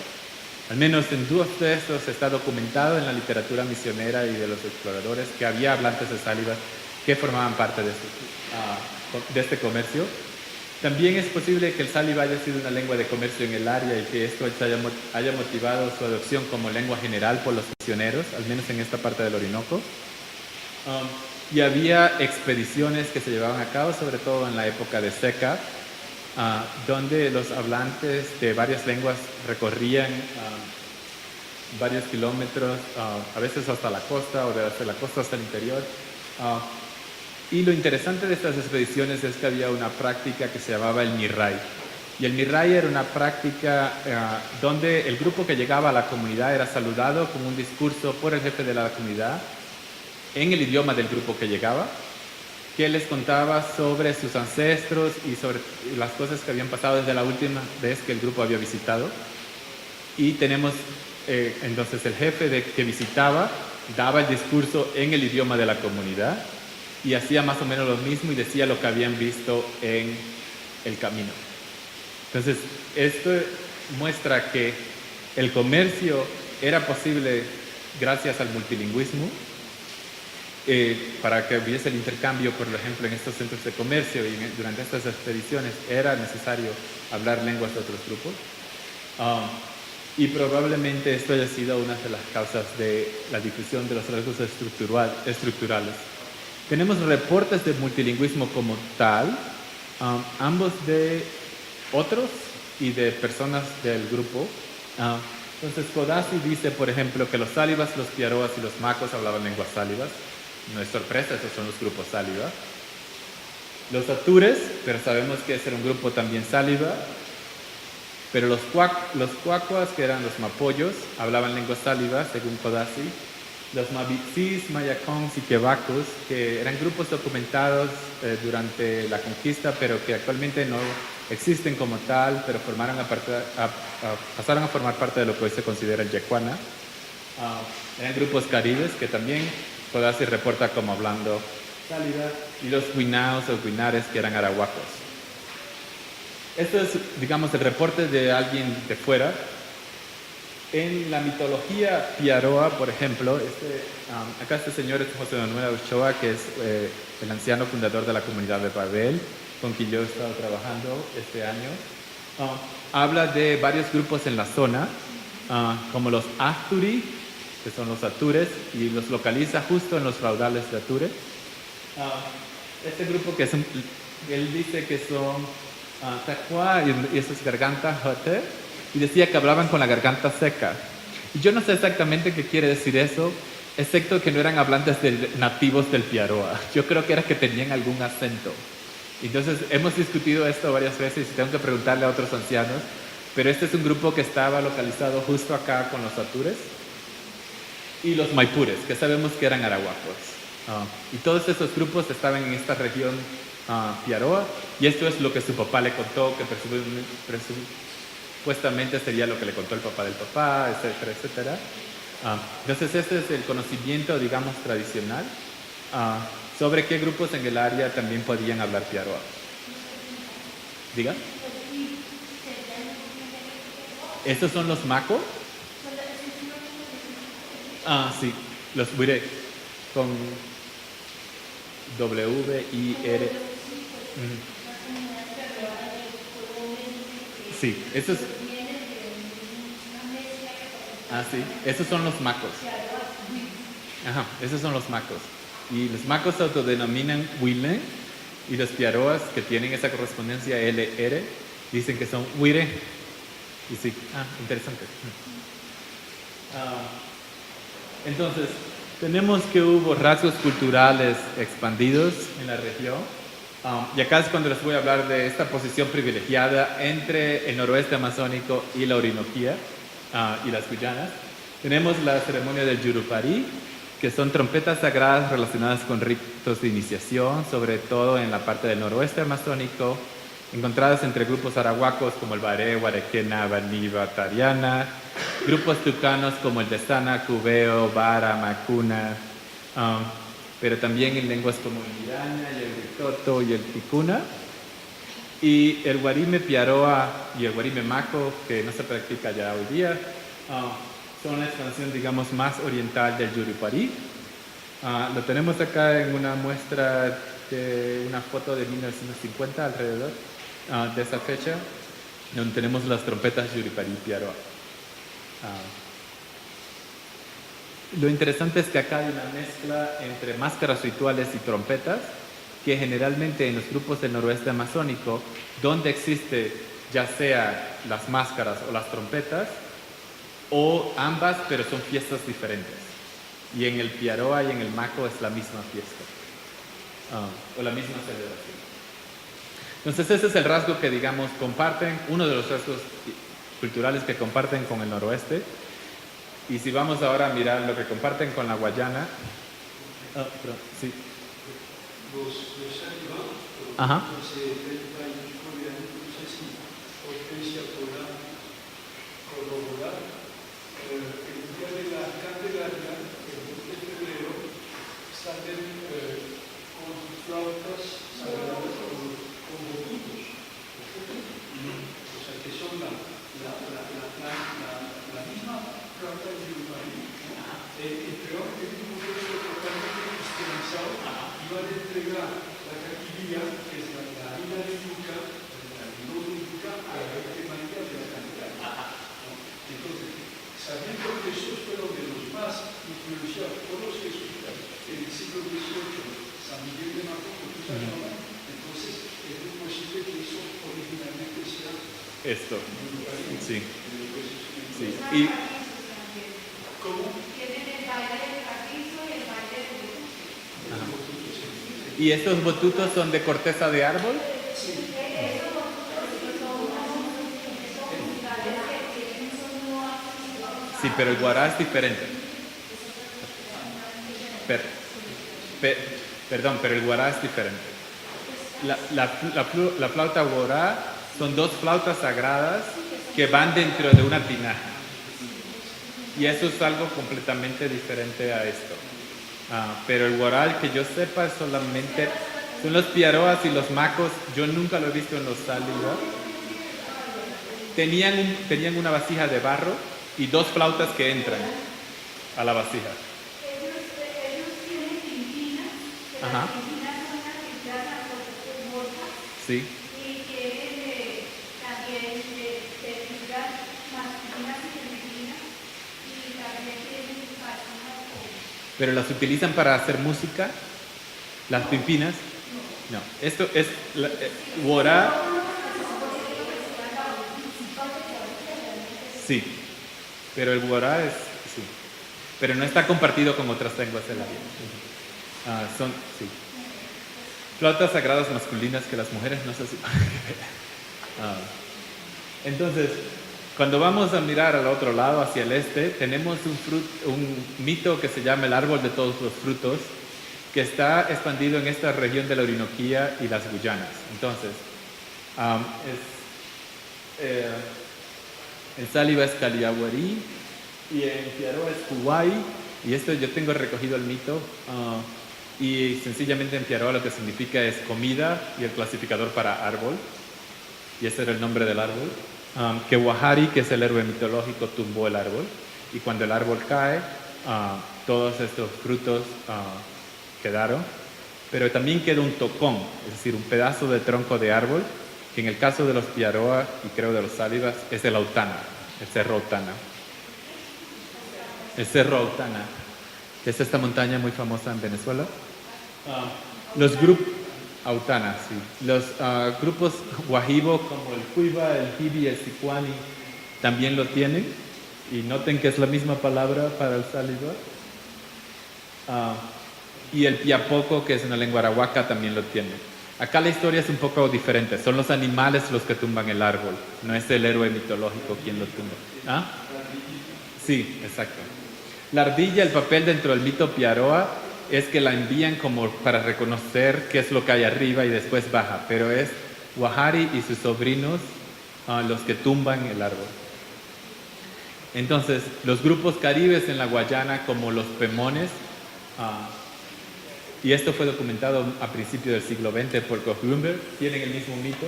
Al menos en 2 de estos está documentado en la literatura misionera y de los exploradores que había hablantes de sáliva que formaban parte de este comercio. También es posible que el sáliva haya sido una lengua de comercio en el área y que esto haya motivado su adopción como lengua general por los misioneros, al menos en esta parte del Orinoco. Y había expediciones que se llevaban a cabo, sobre todo en la época de seca, donde los hablantes de varias lenguas recorrían varios kilómetros, a veces hasta la costa o desde la costa hasta el interior. Y lo interesante de estas expediciones es que había una práctica que se llamaba el mirray. Y el mirray era una práctica donde el grupo que llegaba a la comunidad era saludado con un discurso por el jefe de la comunidad en el idioma del grupo que llegaba, que les contaba sobre sus ancestros y sobre las cosas que habían pasado desde la última vez que el grupo había visitado. Y tenemos entonces el jefe que visitaba daba el discurso en el idioma de la comunidad y hacía más o menos lo mismo y decía lo que habían visto en el camino. Entonces, esto muestra que el comercio era posible gracias al multilingüismo, para que hubiese el intercambio, por ejemplo, en estos centros de comercio y durante estas expediciones era necesario hablar lenguas de otros grupos. Y probablemente esto haya sido una de las causas de la difusión de los rasgos estructurales. Tenemos reportes de multilingüismo como tal, ambos de otros y de personas del grupo. Entonces, Codazzi dice, por ejemplo, que los sálivas, los piaroas y los macos hablaban lenguas sálivas. No es sorpresa, esos son los grupos sáliva. Los atures, pero sabemos que ese era un grupo también sáliva. Pero los cuacuas, que eran los mapoyos, hablaban lenguas sáliva, según Codazzi. Los mabitzis, mayacons y quebacos, que eran grupos documentados durante la conquista, pero que actualmente no existen como tal, pero pasaron a formar parte de lo que hoy se considera el Yecuana. Eran grupos caribes que también Codazzi reporta como hablando sáliva, y los guinaos o guinares, que eran arahuacos. Esto es, digamos, el reporte de alguien de fuera. En la mitología piaroa, por ejemplo, acá este señor es José Manuel Ochoa, que es el anciano fundador de la comunidad de Babel, con quien yo he estado trabajando este año. Habla de varios grupos en la zona, como los Asturi, que son los atures, y los localiza justo en los raudales de Ature. Este grupo él dice que son Tacua y eso es garganta Jote, y decía que hablaban con la garganta seca. Y yo no sé exactamente qué quiere decir eso, excepto que no eran hablantes nativos del Piaroa. Yo creo que era que tenían algún acento. Entonces, hemos discutido esto varias veces y tengo que preguntarle a otros ancianos, pero este es un grupo que estaba localizado justo acá con los atures y los maipures, que sabemos que eran arahuacos. Y todos esos grupos estaban en esta región Piaroa, y esto es lo que su papá le contó, que supuestamente sería lo que le contó el papá del papá, etcétera, etcétera. Entonces, este es el conocimiento, digamos, tradicional sobre qué grupos en el área también podían hablar Piaroa. ¿Diga? ¿Estos son los Maco? Sí, los Wire, con W-I-R. Sí, eso es... Ah, sí. Esos son los macos. Ajá, esos son los macos. Y los macos se autodenominan Huilén y los piaroas que tienen esa correspondencia LR dicen que son Huire. Y sí, interesante. Entonces, tenemos que hubo rasgos culturales expandidos en la región. Y acá es cuando les voy a hablar de esta posición privilegiada entre el noroeste amazónico y la Orinoquía y las Guyanas. Tenemos la ceremonia del Yurupari, que son trompetas sagradas relacionadas con ritos de iniciación, sobre todo en la parte del noroeste amazónico, encontradas entre grupos arahuacos como el Baré, Guarequena, Baniba, Tariana, grupos tucanos como el de Sana, Cubeo, Bara, Macuna, pero también en lenguas como el Miraña y el Ritoto y el Ticuna. Y el Guarime Piaroa y el Guarime Maco, que no se practica ya hoy día, son la expansión, digamos, más oriental del Yurupari. Lo tenemos acá en una muestra de una foto de 1950 alrededor de esa fecha, donde tenemos las trompetas Yurupari Piaroa. Lo interesante es que acá hay una mezcla entre máscaras rituales y trompetas, que generalmente en los grupos del noroeste amazónico, donde existe ya sea las máscaras o las trompetas, o ambas, pero son fiestas diferentes. Y en el Piaroa y en el Maco es la misma fiesta, o la misma celebración. Entonces ese es el rasgo que, digamos, comparten, uno de los rasgos culturales que comparten con el noroeste. Y si vamos ahora a mirar lo que comparten con la Guayana, sí. Ajá. Esto, sí. Sí. Y, ¿y estos botutos son de corteza de árbol? Sí, pero el guará es diferente. Perdón, pero el guará es diferente. La flauta guará son dos flautas sagradas que van dentro de una tinaja. Y eso es algo completamente diferente a esto. Pero el guaral, que yo sepa, es solamente... Son los piaroas y los macos. Yo nunca lo he visto en los sálivas. Tenían una vasija de barro y dos flautas que entran a la vasija. Ellos tienen timpinas, que Ajá. las timpinas son unas timpinas gordas. Sí. Y tienen también figuras masculinas y femeninas. Y también tienen vacinas con... ¿Pero las utilizan para hacer música? ¿Las timpinas? No. Esto es... guará... Sí. Pero el guará es... Sí. Pero no está compartido con otras lenguas de la vida. Son... Sí. Flautas sagradas masculinas que las mujeres no sé si... Entonces, cuando vamos a mirar al otro lado, hacia el este, tenemos un mito que se llama el árbol de todos los frutos, que está expandido en esta región de la Orinoquía y las Guyanas. Entonces, en Sáliva es Caliaguarí y en Piaroa es Kuwai. Y esto yo tengo recogido el mito. Y sencillamente en Piaroa lo que significa es comida y el clasificador para árbol. Y ese era el nombre del árbol. Que Wahari, que es el héroe mitológico, tumbó el árbol. Y cuando el árbol cae, todos estos frutos quedaron. Pero también queda un tocón, es decir, un pedazo de tronco de árbol, que en el caso de los Piaroa y creo de los Sálivas es el Autana, el cerro Autana. el Cerro Autana, que es esta montaña muy famosa en Venezuela. Los grupos Autana, sí. Los grupos Guahibo como el Cuiva, el Jibi y el Sicuani también lo tienen. Y noten que es la misma palabra para el Saliva. Y el Piapoco, que es una lengua arahuaca, también lo tiene. Acá la historia es un poco diferente. Son los animales los que tumban el árbol. No es el héroe mitológico quien lo tumba. ¿Ah? Sí, exacto. La ardilla, el papel dentro del mito Piaroa, es que la envían como para reconocer qué es lo que hay arriba y después baja. Pero es Guajari y sus sobrinos los que tumban el árbol. Entonces, los grupos caribes en la Guayana, como los Pemones, y esto fue documentado a principios del siglo XX por Koch-Blumberg, tienen el mismo mito.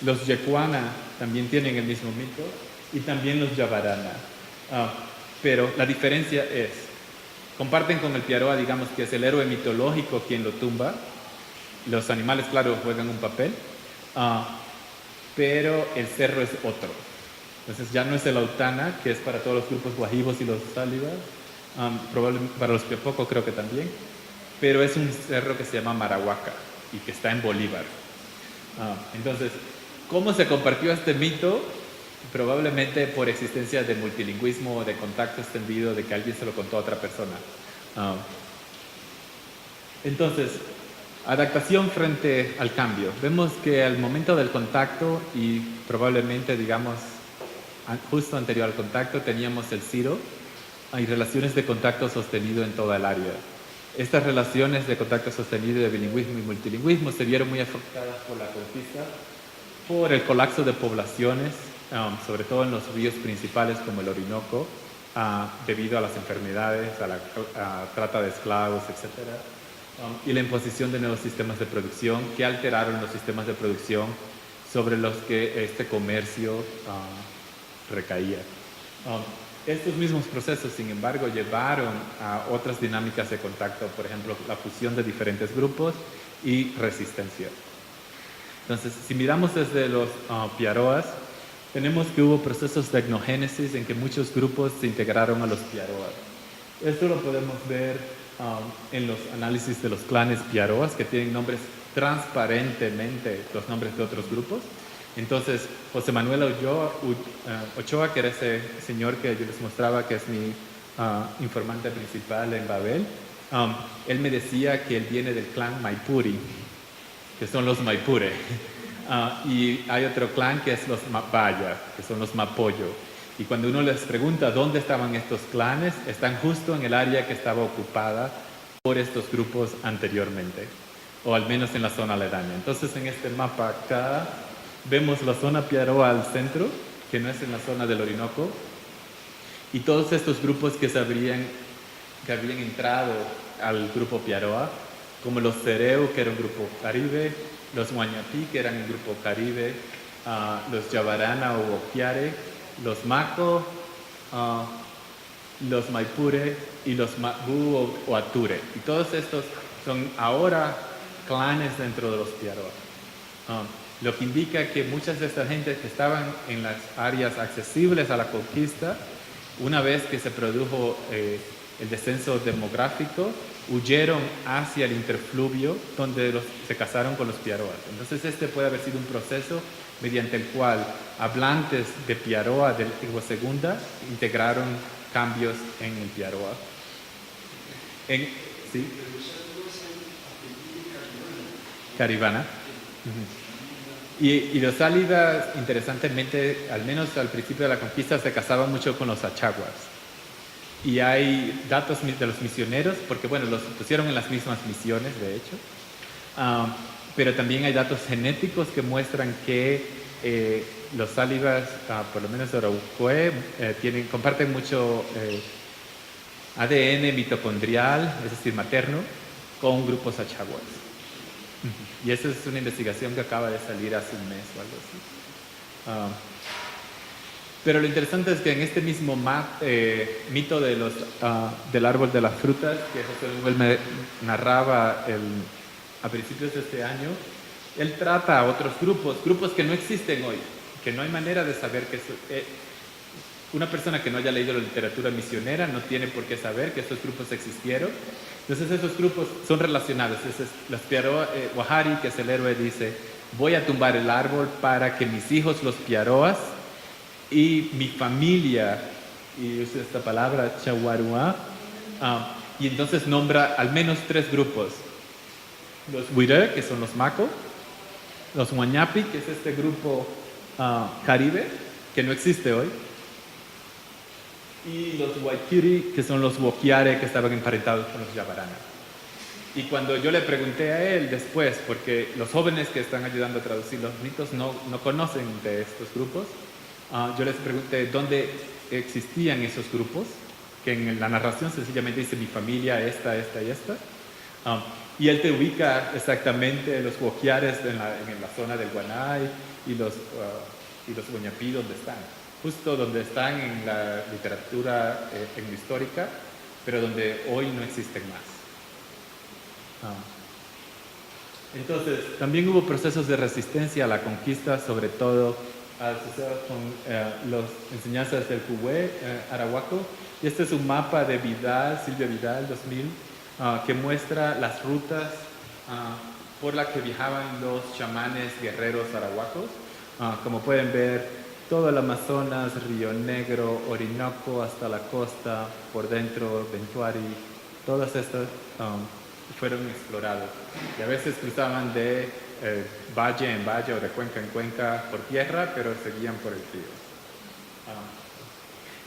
Los Yecuana también tienen el mismo mito, y también los Yabarana. Pero la diferencia es, comparten con el Piaroa, digamos que es el héroe mitológico quien lo tumba. Los animales, claro, juegan un papel, pero el cerro es otro. Entonces ya no es el Autana, que es para todos los grupos guajibos y los sálivas, probablemente para los Piapoco creo que también, pero es un cerro que se llama Marahuaca y que está en Bolívar. Entonces, ¿cómo se compartió este mito? Probablemente por existencia de multilingüismo o de contacto extendido, de que alguien se lo contó a otra persona. Entonces, adaptación frente al cambio. Vemos que al momento del contacto y probablemente, digamos, justo anterior al contacto, teníamos el CIRO y relaciones de contacto sostenido en toda el área. Estas relaciones de contacto sostenido de bilingüismo y multilingüismo se vieron muy afectadas por la conquista, por el colapso de poblaciones, sobre todo en los ríos principales como el Orinoco, debido a las enfermedades, a la trata de esclavos, etc. Y la imposición de nuevos sistemas de producción que alteraron los sistemas de producción sobre los que este comercio recaía. Estos mismos procesos, sin embargo, llevaron a otras dinámicas de contacto, por ejemplo, la fusión de diferentes grupos y resistencia. Entonces, si miramos desde los Piaroas, tenemos que hubo procesos de etnogénesis en que muchos grupos se integraron a los Piaroas. Esto lo podemos ver en los análisis de los clanes Piaroas, que tienen nombres transparentemente, los nombres de otros grupos. Entonces, José Manuel Ochoa, que era ese señor que yo les mostraba, que es mi informante principal en Babel, él me decía que él viene del clan Maipuri, que son los Maipure. Y hay otro clan que es los Mapaya, que son los Mapoyo. Y cuando uno les pregunta dónde estaban estos clanes, están justo en el área que estaba ocupada por estos grupos anteriormente, o al menos en la zona aledaña. Entonces, en este mapa acá vemos la zona Piaroa al centro, que no es en la zona del Orinoco, y todos estos grupos que habían entrado al grupo Piaroa, como los Cereu, que era un grupo caribe, los Huañapí, que eran un grupo caribe, los Yabarana o Oquiare, los Maco, los Maipure y los Mabu o Ature. Y todos estos son ahora clanes dentro de los Piaroa. Lo que indica que muchas de estas gentes que estaban en las áreas accesibles a la conquista, una vez que se produjo el descenso demográfico, huyeron hacia el interfluvio donde se casaron con los Piaroas. Entonces este puede haber sido un proceso mediante el cual hablantes de Piaroa del lengua segunda integraron cambios en el Piaroa. ¿Sí? Caribana. Y los sálidas, interesantemente, al menos al principio de la conquista, se casaban mucho con los achaguas. Y hay datos de los misioneros, porque bueno, los pusieron en las mismas misiones, de hecho. Pero también hay datos genéticos que muestran que los sálivas, por lo menos de Araucoe, comparten mucho ADN mitocondrial, es decir, materno, con grupos achaguas. Y esa es una investigación que acaba de salir hace un mes o algo así. Pero lo interesante es que en este mismo mito del árbol de las frutas, que José Manuel me narraba a principios de este año, él trata a otros grupos que no existen hoy, que no hay manera de saber una persona que no haya leído la literatura misionera no tiene por qué saber que estos grupos existieron. Entonces esos grupos son relacionados. Los Piaroa, Wahari, que es el héroe, dice: voy a tumbar el árbol para que mis hijos, los Piaroas, y mi familia, y usa esta palabra, Chawarua, y entonces nombra al menos 3 grupos. Los Wire, que son los Maco, los Huañapi, que es este grupo caribe, que no existe hoy, y los Waikiri, que son los Wokiare, que estaban emparentados con los Yabarana. Y cuando yo le pregunté a él después, porque los jóvenes que están ayudando a traducir los mitos no conocen de estos grupos, yo les pregunté dónde existían esos grupos, que en la narración sencillamente dice mi familia, esta y esta. Y él te ubica exactamente los Wokiares en la zona del Guanay y los Huañapi donde están. Justo donde están en la literatura histórica, pero donde hoy no existen más. Entonces, también hubo procesos de resistencia a la conquista, sobre todo asociados con las enseñanzas del Cuhue, Arahuaco. Y este es un mapa de Vidal, Silvia Vidal, 2000, que muestra las rutas por las que viajaban los chamanes guerreros arahuacos. Como pueden ver, todo el Amazonas, Río Negro, Orinoco, hasta la costa, por dentro, Ventuari, todas estas fueron explorados. Y a veces cruzaban de valle en valle o de cuenca en cuenca por tierra, pero seguían por el río.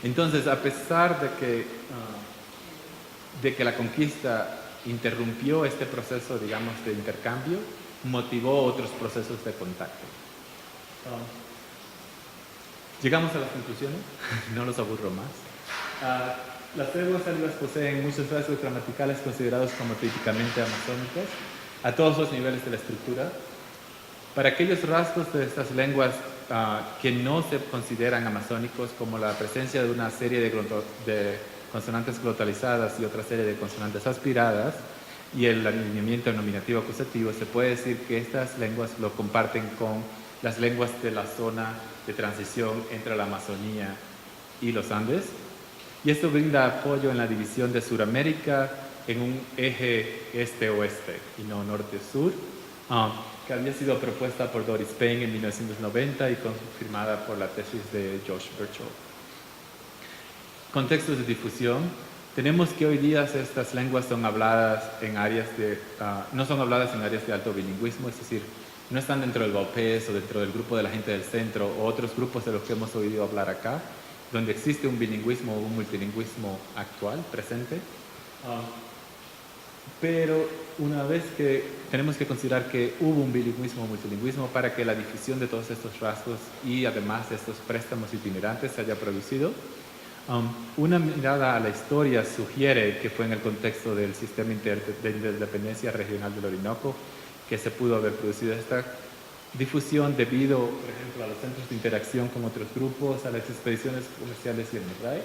Entonces, a pesar de que la conquista interrumpió este proceso, digamos, de intercambio, motivó otros procesos de contacto. Llegamos a las conclusiones, no los aburro más. Las lenguas salinas poseen muchos rasgos gramaticales considerados como típicamente amazónicos, a todos los niveles de la estructura. Para aquellos rasgos de estas lenguas que no se consideran amazónicos, como la presencia de una serie de consonantes glotalizadas y otra serie de consonantes aspiradas, y el alineamiento nominativo acusativo, se puede decir que estas lenguas lo comparten con las lenguas de la zona de transición entre la Amazonía y los Andes. Y esto brinda apoyo en la división de Sudamérica en un eje este-oeste y no norte-sur, que había sido propuesta por Doris Payne en 1990 y confirmada por la tesis de Josh Birchall. Contextos de difusión. Tenemos que hoy día estas lenguas son habladas en áreas no son habladas en áreas de alto bilingüismo, es decir, no están dentro del Baupés o dentro del grupo de la gente del centro o otros grupos de los que hemos oído hablar acá, donde existe un bilingüismo o un multilingüismo actual, presente. Pero una vez que tenemos que considerar que hubo un bilingüismo o multilingüismo para que la difusión de todos estos rasgos y además de estos préstamos itinerantes se haya producido, una mirada a la historia sugiere que fue en el contexto del sistema de independencia regional del Orinoco que se pudo haber producido esta difusión debido, por ejemplo, a los centros de interacción con otros grupos, a las expediciones comerciales y el MRAE.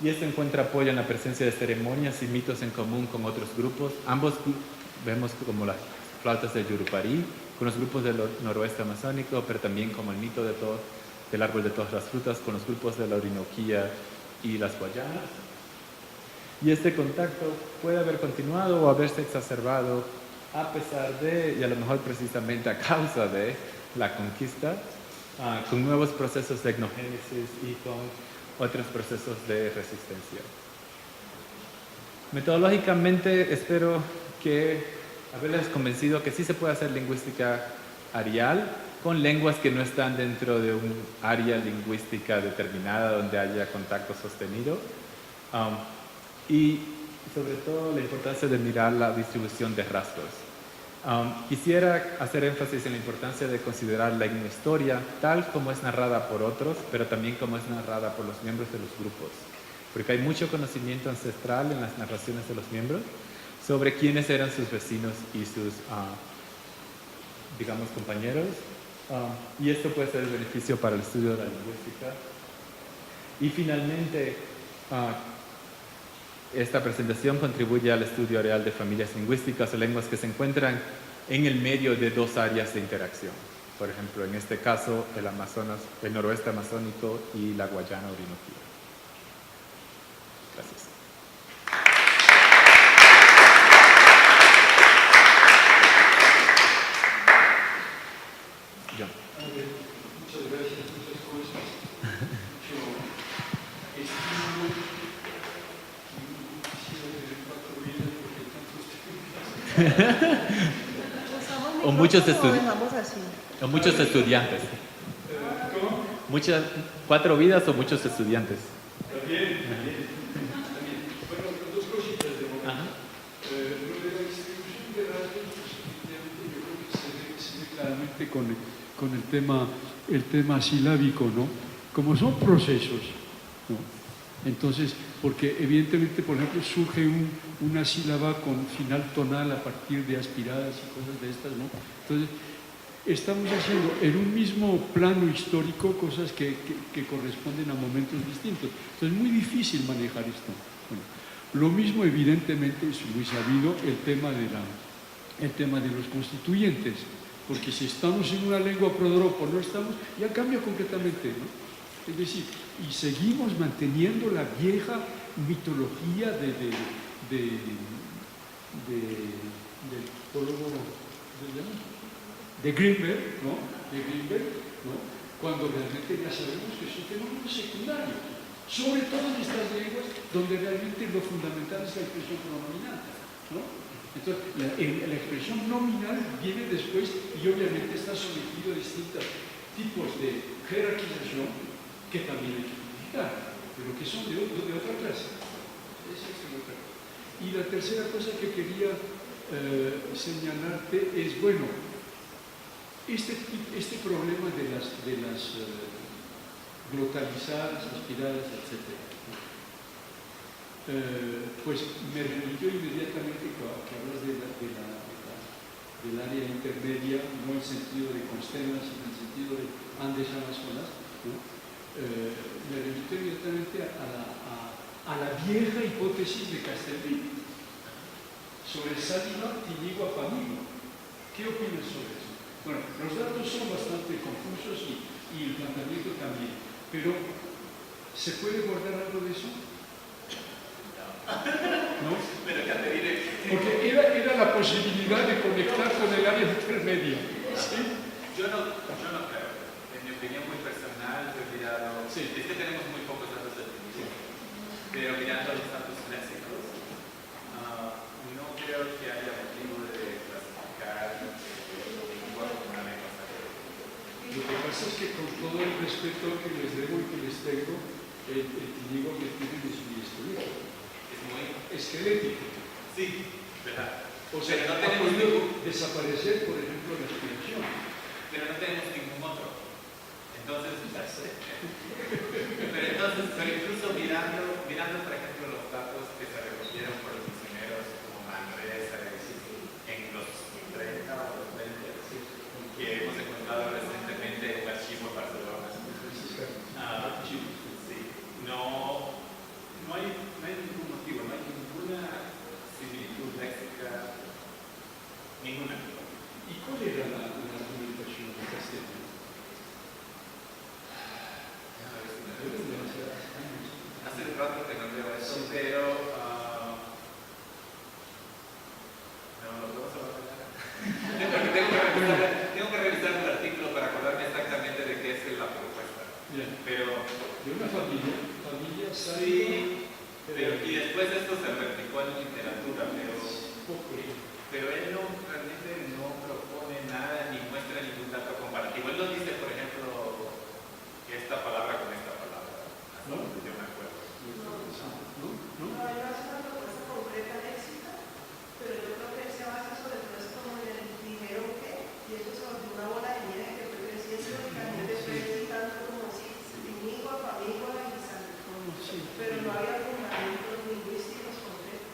Y esto encuentra apoyo en la presencia de ceremonias y mitos en común con otros grupos. Ambos vemos como las flautas del Yurupari, con los grupos del noroeste amazónico, pero también como el mito del árbol de todas las frutas, con los grupos de la Orinoquía y las Guayanas. Y este contacto puede haber continuado o haberse exacerbado a pesar de, y a lo mejor precisamente a causa de, la conquista, con nuevos procesos de etnogénesis y con otros procesos de resistencia. Metodológicamente espero que haberles convencido que sí se puede hacer lingüística arial con lenguas que no están dentro de un área lingüística determinada donde haya contacto sostenido, y sobre todo la importancia de mirar la distribución de rasgos. Quisiera hacer énfasis en la importancia de considerar la etnohistoria tal como es narrada por otros, pero también como es narrada por los miembros de los grupos, porque hay mucho conocimiento ancestral en las narraciones de los miembros sobre quiénes eran sus vecinos y sus, digamos, compañeros, y esto puede ser el beneficio para el estudio de la lingüística. Y finalmente, esta presentación contribuye al estudio real de familias lingüísticas o lenguas que se encuentran en el medio de dos áreas de interacción. Por ejemplo, en este caso, el Amazonas, el noroeste amazónico y la Guayana Orinoquía. Gracias. John. Muchas gracias, muchas cosas. Mucho estímulo. Quisiera tener 4 vidas porque tantos temas. O muchos, dejamos así. o muchos estudiantes. ¿Cómo? 4 vidas o muchos estudiantes. También. Bueno, 2 cositas de momento. Ajá. Lo de la distribución de datos, pues, efectivamente, yo creo que se ve claramente con el tema silábico, ¿no? Como son procesos, ¿no? Entonces, porque evidentemente, por ejemplo, surge una sílaba con final tonal a partir de aspiradas y cosas de estas, ¿no? Entonces, estamos haciendo en un mismo plano histórico cosas que corresponden a momentos distintos. Entonces, es muy difícil manejar esto. Bueno, lo mismo, evidentemente, es muy sabido el tema de los constituyentes, porque si estamos en una lengua prodropo, no estamos, ya cambia completamente, ¿no? Es decir, y seguimos manteniendo la vieja mitología del prólogo de Greenberg, ¿no? Cuando realmente ya sabemos que es un fenómeno secundario, sobre todo en estas lenguas donde realmente lo fundamental es la expresión pronominal, ¿no? Entonces, la expresión nominal viene después y obviamente está sometido a distintos tipos de jerarquización que también hay que modificar, pero que son de otra clase. Esa es la otra. Y la tercera cosa que quería señalarte es, bueno, este problema de las glotalizadas, aspiradas, etc. Pues me remitió inmediatamente que hablas del área intermedia, no en el sentido de Constelas, sino en el sentido de Andes Amazonas, ¿no? Me remitió inmediatamente a la vieja hipótesis de Castelvini sobre Salino, Tinigua, Pamigo. ¿Qué opinas sobre eso? Bueno, los datos son bastante confusos y el planteamiento también, pero ¿se puede guardar algo de eso? ¿No? Porque era la posibilidad de conectar con el área intermedia. ¿Sí? Yo no creo. En mi opinión muy personal, yo he mirado. Sí. Es que tenemos muy pocos datos del inicio. Pero mirando los datos clásicos, no creo que haya motivo de clasificar lengua como una lengua sagrada. Lo que pasa es que con todo el respeto que les debo y que les tengo, el tinigua que tienen es muy esquelético. Es muy Esquelético. Sí, ¿verdad? O sea, pero no ha tenemos podido desaparecer, por ejemplo, la aspiración. pero no tenemos ningún otro. Entonces, pero incluso mirando, por ejemplo, los datos que se recogieron por los misioneros como Manresa en los 30 o los 20, que hemos encontrado recientemente en un archivo en Barcelona. Sí, no hay ningún motivo, no hay ninguna similitud léxica, ninguna. ¿Y cuál era la argumentación de Castellano? Hace un rato que no veo eso, pero no lo podemos hablar. Tengo que revisar el artículo para acordarme exactamente de qué es la propuesta. Bien. Pero De una familia sí, y después esto se replicó en literatura, poco. pero él realmente no propone nada ni muestra ningún dato comparativo. Él nos dice, por ejemplo, que esta palabra con esta palabra, hasta donde yo me acuerdo. ¿No? Hay una propuesta concreta léxica, pero yo creo que él se basa sobre todo es como en el dinero que, y eso se volvió una bola de nieve que fue creciendo y cambió de precio y tanto como si Tinigua, Pamígua y San. Sí. Pero no había fundamentos lingüísticos concretos.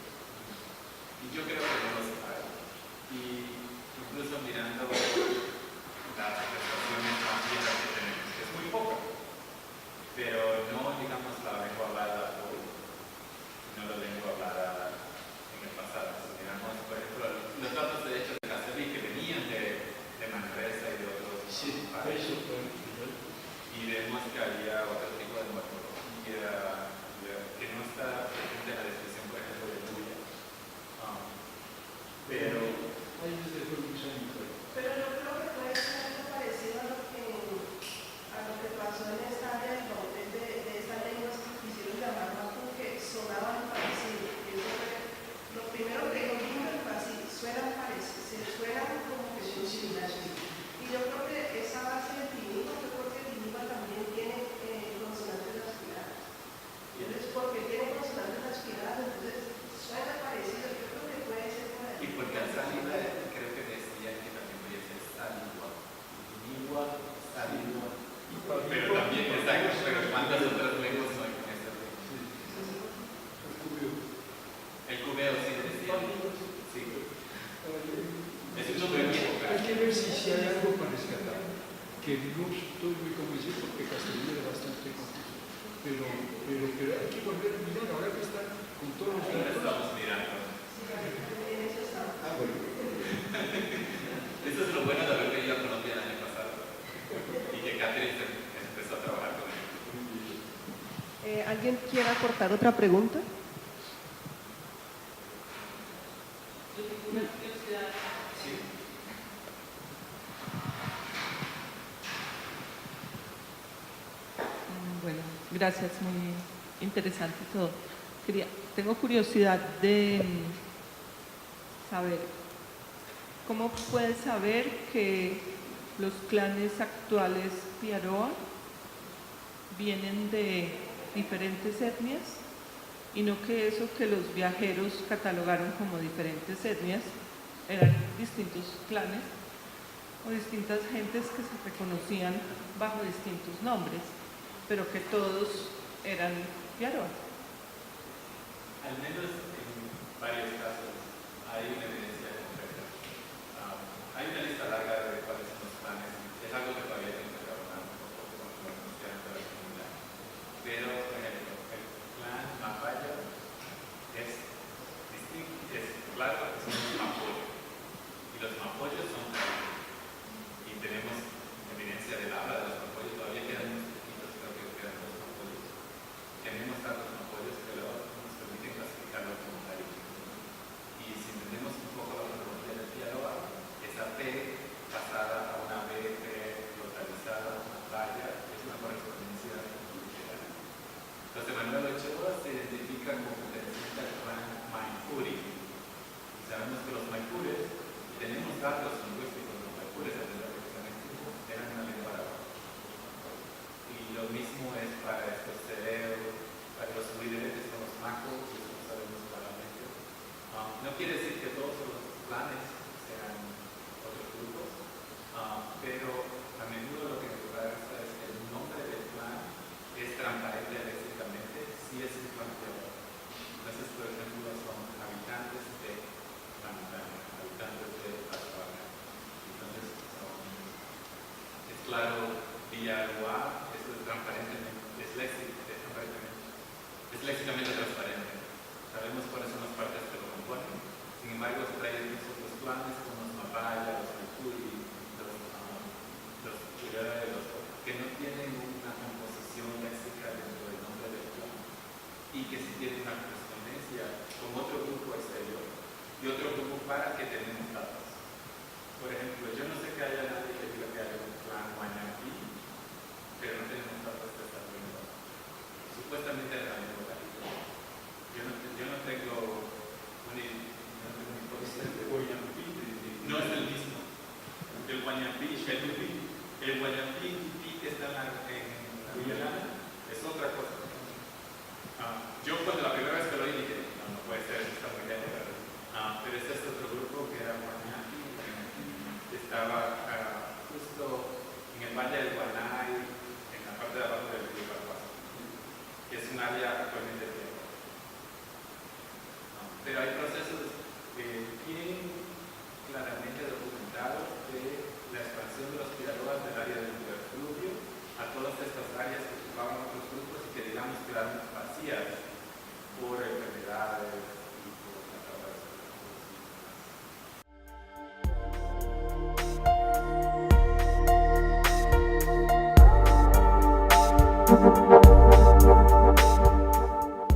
Sí, eso fue. Y vemos que había otro tipo de morfología que no está presente en la descripción, por ejemplo, de Bulla. Pero Ahí desde fue mucho años. Pero yo creo que puede ser algo parecido a lo que pasó en esta área de estas lenguas que quisieron llamar Mapu, que sonaban parecidos. Eso fue lo primero que yo vi fue así, suenan parecidos, suenan como que son similares. Y yo creo que esa base del dinima, yo creo que el dinima también tiene consonantes aspiradas. Entonces, porque tiene consonantes aspiradas, entonces suena parecido. Yo creo que puede ser por ahí. y porque al salida creo que decían que también podía ser saligua. Ligua, saligua. Pero también exacto, pero ¿cuántas otras lenguas no hay con estas lenguas? El cubeo sí decía. Sí. Es un nombre viejo, Hay que ver si hay algo para rescatar. Que no estoy muy convencido porque castellano era bastante confuso. Pero hay que volver a mirar ahora que está con todos los ahora datos. estamos mirando. En eso estamos. Bueno. Eso es lo bueno de haber venido a Colombia el año pasado. Y que Catherine empezó a trabajar con él. ¿Alguien quiere aportar otra pregunta? Bueno, gracias, muy interesante todo. Tengo curiosidad de saber, ¿cómo puedes saber que los clanes actuales Piaroa vienen de diferentes etnias y no que eso que los viajeros catalogaron como diferentes etnias eran distintos clanes o distintas gentes que se reconocían bajo distintos nombres, pero que todos eran Piaroa? Al menos en varios casos hay una evidencia concreta. Hay una lista larga de cuáles son los planes. Es algo que todavía tengo que trabajar un poco con la comunidad de la comunidad. Pero, por ejemplo, el clan Mapaya es distinto, es claro que son los Mapoyos. Y los Mapoyos son tradicionales. Y tenemos evidencia del habla de los Mapoyos. Todavía quedan unos poquitos, creo que quedan dos Mapoyos. Tenemos tantos Mapoyos que luego nos permiten clasificarlo como tradicional. Y si entendemos un poco la metodología del Piaroa, esa P pasada a una B localizada, una raya, es una correspondencia literal. Los de Manuel Ochoa se identifican como pertenecientes al clan Maipuri. Y sabemos que los Maipures, y tenemos datos lingüísticos de los Maipures, a pesar de que están extintos, eran una lengua árabe. Y lo mismo es para estos cereos, para los huideres, que son los macos, y eso lo sabemos claramente. No quiere decir que todos los clanes sean otros grupos, pero a menudo lo que nos pasa es que el nombre del clan es transparente léxicamente si es un clan Piaroa. Entonces, por ejemplo, son habitantes de la montaña, habitantes de las vacas. Entonces, es claro, Villalua, eso es transparentemente, es léxicamente transparente. Sabemos cuáles son las partes que lo componen. Sin embargo, traen otros planes como los Mapaya, los Maipuri, los Chirera, que no tienen una composición léxica dentro del nombre del clan y que sí tienen una correspondencia con otro grupo exterior y otro grupo para que tenemos datos. Por ejemplo, yo no sé que haya nadie que diga que haya un clan Guañaquí, pero no tenemos datos de esta lengua. Supuestamente es la lengua carita. Yo no tengo una hipótesis de Guañaquí. No es el mismo. El Guañaquí, el Guañaquí que está en Guyana es otra cosa. Yo cuando la primera vez que lo oí dije, no puede ser, está muy lejos, pero este es otro grupo que era Guañaquí, que estaba justo en el Valle del Guanay, en la parte de abajo del río Paraguay, que es un área actualmente de tierra. Pero hay procesos